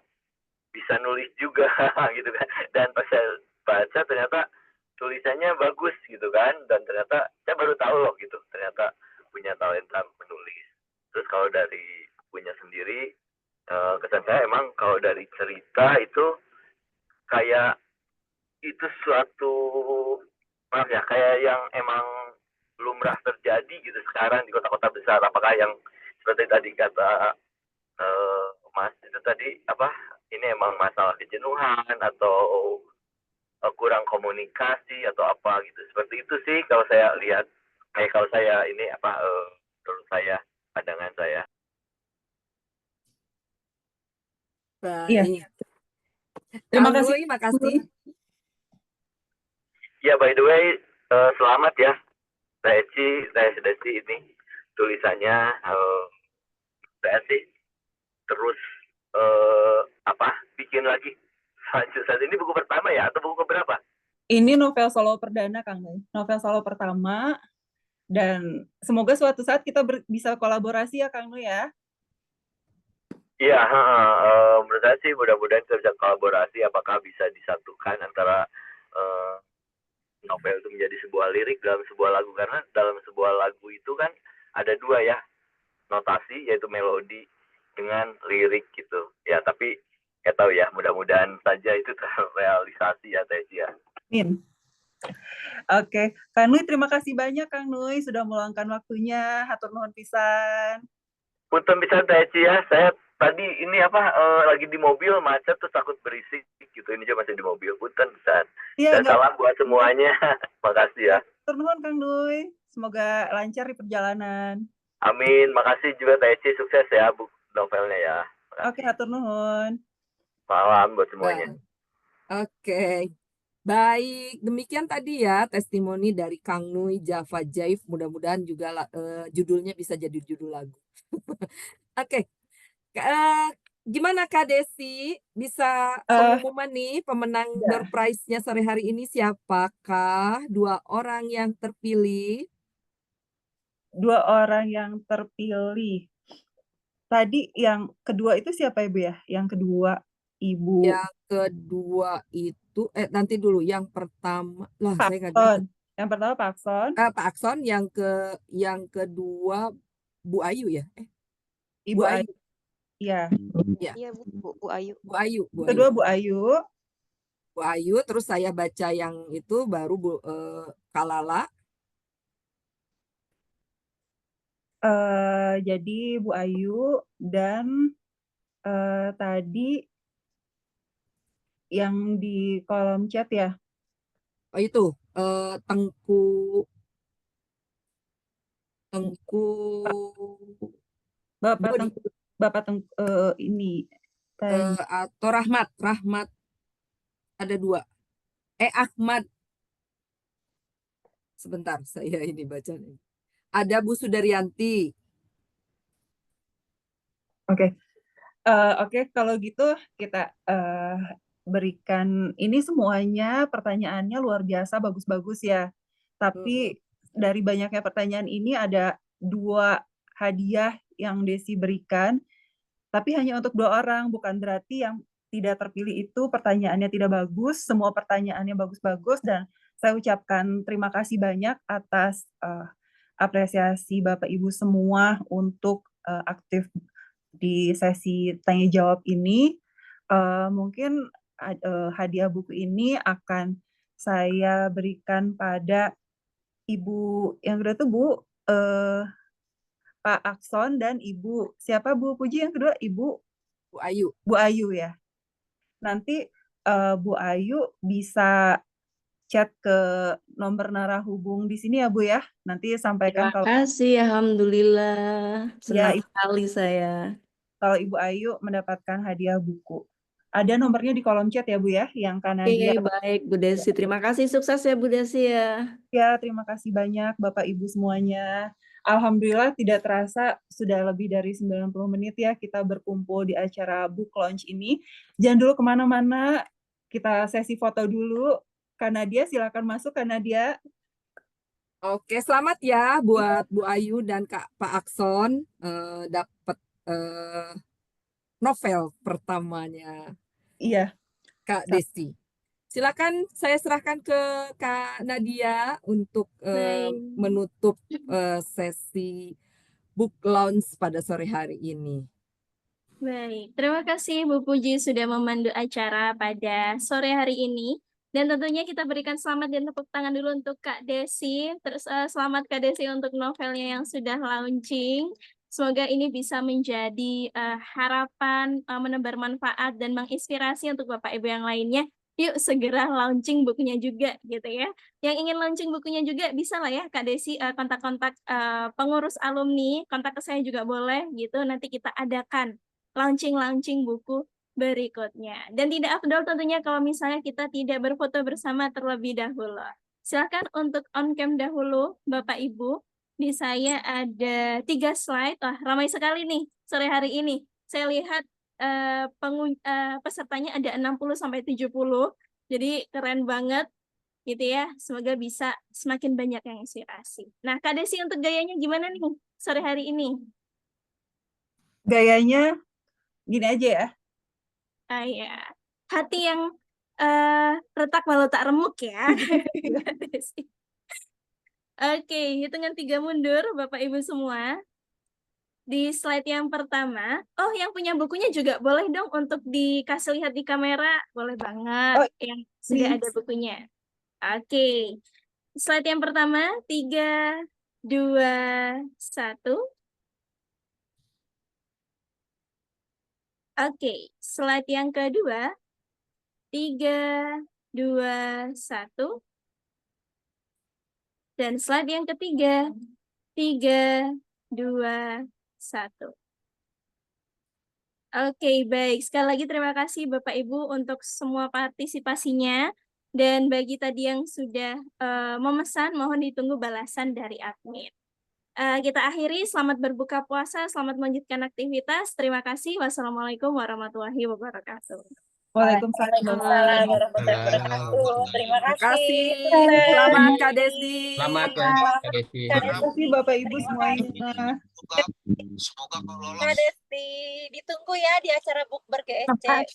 S13: bisa nulis juga gitu kan. Dan pas saya baca ternyata tulisannya bagus gitu kan, dan ternyata saya baru tahu loh gitu, ternyata punya talenta menulis. Terus kalau dari bukunya sendiri, kesan saya emang kalau dari cerita itu kayak itu suatu, maaf ya, kayak yang emang lumrah terjadi gitu sekarang di kota-kota besar. Apakah yang seperti tadi kata Mas itu tadi apa? Ini emang masalah kejenuhan atau kurang komunikasi atau apa gitu. Seperti itu sih kalau saya lihat. Kayak kalau saya ini apa menurut saya, pandangan saya.
S5: Iya,
S3: Baik.
S5: terima
S3: Kak
S5: kasih.
S3: Nui, makasih.
S13: Ya, by the way, selamat ya, Teh Desi ini tulisannya saya sih terus apa bikin lagi. Saat ini buku pertama ya atau buku keberapa?
S5: Ini novel solo perdana, Kang Nui. Novel solo pertama, dan semoga suatu saat kita bisa kolaborasi ya, Kang Nui ya.
S13: Iya, menurut saya sih mudah-mudahan kita bisa kolaborasi. Apakah bisa disatukan antara novel itu menjadi sebuah lirik dalam sebuah lagu, karena dalam sebuah lagu itu kan ada dua ya, notasi yaitu melodi dengan lirik gitu ya. Tapi nggak tahu ya, mudah-mudahan saja itu terrealisasi ya Teh ya.
S5: Amin. Oke, Kang Nui, terima kasih banyak Kang Nui sudah meluangkan waktunya. Hatur nuhun pisan.
S13: Punten pisan Teh ya, saya tadi ini apa lagi di mobil macet terus takut berisik gitu. Ini juga masih di mobil. Punten pisan.
S5: Iya,
S13: Dan salam buat semuanya. Makasih ya.
S5: Hatur nuhun Kang Nui. Semoga lancar di perjalanan.
S13: Amin. Makasih juga Teh Eci, sukses ya buku novelnya ya.
S5: Oke, hatur nuhun.
S13: Malam buat semuanya.
S3: Oke. Baik, demikian tadi ya testimoni dari Kang Nui Java Jaif. Mudah-mudahan juga judulnya bisa jadi judul lagu. Oke. Gimana Kak Desi? Bisa pengumuman nih pemenang door prize-nya sore hari ini siapakah? 2 orang yang terpilih.
S5: 2 orang yang terpilih. Tadi yang kedua itu siapa Ibu ya? Yang kedua Ibu.
S3: Yang kedua itu nanti dulu. Yang pertama lah
S5: Pak
S3: saya nggak
S5: Akson. Yang pertama Pak Akson.
S3: Pak Akson, yang kedua Bu Ayu ya?
S5: Ibu
S3: Bu Ayu.
S5: Iya.
S11: Iya Bu Ayu.
S3: Bu Ayu.
S5: Kedua Bu Ayu.
S3: Bu Ayu, terus saya baca yang itu baru Bu Kalala.
S5: Jadi Bu Ayu dan tadi yang di kolom chat ya.
S3: Oh itu Tengku
S5: Bapak Tengku ini
S3: atau Rahmat ada 2. Ahmad. Sebentar saya ini bacanya. Ada Bu Sudaryanti.
S5: Oke, kalau gitu kita berikan ini semuanya pertanyaannya luar biasa bagus-bagus ya. Tapi dari banyaknya pertanyaan ini ada 2 hadiah yang Desi berikan, tapi hanya untuk 2 orang, bukan berarti yang tidak terpilih itu pertanyaannya tidak bagus, semua pertanyaannya bagus-bagus, dan saya ucapkan terima kasih banyak atas apresiasi Bapak Ibu semua untuk aktif di sesi tanya jawab ini. Mungkin hadiah buku ini akan saya berikan pada Ibu yang kedua tuh Bu Pak Akson dan Ibu siapa Bu Puji yang kedua? Ibu
S3: Ayu.
S5: Bu Ayu ya. Nanti Bu Ayu bisa chat ke nomor narahubung di sini ya Bu ya. Nanti sampaikan
S10: Terima kasih, alhamdulillah. Senang
S5: Ya,
S10: sekali saya.
S5: kalau Ibu Ayu mendapatkan hadiah buku. Ada nomornya di kolom chat ya Bu ya, yang Kanadia.
S10: Oke, baik Bu Desi. Terima kasih, sukses ya Bu Desi ya.
S5: Ya, terima kasih banyak Bapak Ibu semuanya. Alhamdulillah tidak terasa sudah lebih dari 90 menit ya kita berkumpul di acara book launch ini. Jangan dulu kemana-mana, kita sesi foto dulu. Kanadia, silakan masuk Kanadia.
S3: Oke, selamat ya buat Bu Ayu dan Pak Akson dapat novel pertamanya.
S5: Iya.
S3: Kak Desi. Silakan saya serahkan ke Kak Nadia untuk
S1: Baik.
S3: menutup sesi book launch pada sore hari ini.
S1: Baik, terima kasih Bu Puji sudah memandu acara pada sore hari ini. Dan tentunya kita berikan selamat dan tepuk tangan dulu untuk Kak Desi. Terus selamat Kak Desi untuk novelnya yang sudah launching. Semoga ini bisa menjadi harapan, menebar manfaat dan menginspirasi untuk Bapak Ibu yang lainnya. Yuk segera launching bukunya juga gitu ya. Yang ingin launching bukunya juga bisa lah ya Kak Desi kontak-kontak pengurus alumni, kontak ke saya juga boleh gitu. Nanti kita adakan launching buku berikutnya. Dan tidak afdol tentunya kalau misalnya kita tidak berfoto bersama terlebih dahulu. Silakan untuk on cam dahulu, Bapak Ibu. Di saya ada 3 slide. Wah, ramai sekali nih sore hari ini. Saya lihat pesertanya ada 60-70. Jadi keren banget gitu ya. Semoga bisa semakin banyak yang inspirasi. Nah, Kak Desi untuk gayanya gimana nih sore hari ini?
S5: Gayanya gini aja ya.
S1: Ya. Hati yang retak walau tak remuk ya. Oke, hitungan 3 mundur Bapak Ibu semua. Di slide yang pertama, oh yang punya bukunya juga boleh dong untuk dikasih lihat di kamera, boleh banget
S5: Oh,
S1: yang sudah ada bukunya. Oke, slide yang pertama, 3, 2, 1. Oke, slide yang kedua, 3, 2, 1. Dan slide yang ketiga, 3, 2, 1. Oke, baik. Sekali lagi terima kasih Bapak Ibu untuk semua partisipasinya. Dan bagi tadi yang sudah memesan, mohon ditunggu balasan dari admin. Kita akhiri, selamat berbuka puasa, selamat melanjutkan aktivitas. Terima kasih. Wassalamualaikum warahmatullahi wabarakatuh.
S5: Waalaikumsalam.
S8: warahmatullahi wabarakatuh. Terima
S3: Terima
S8: kasih.
S3: kasih. Selamat Kak Desi.
S4: Selamat ya, Kak Desi.
S5: Terima kasih Bapak Ibu semuanya.
S8: Kak Desi, ditunggu ya di acara bukber GSC.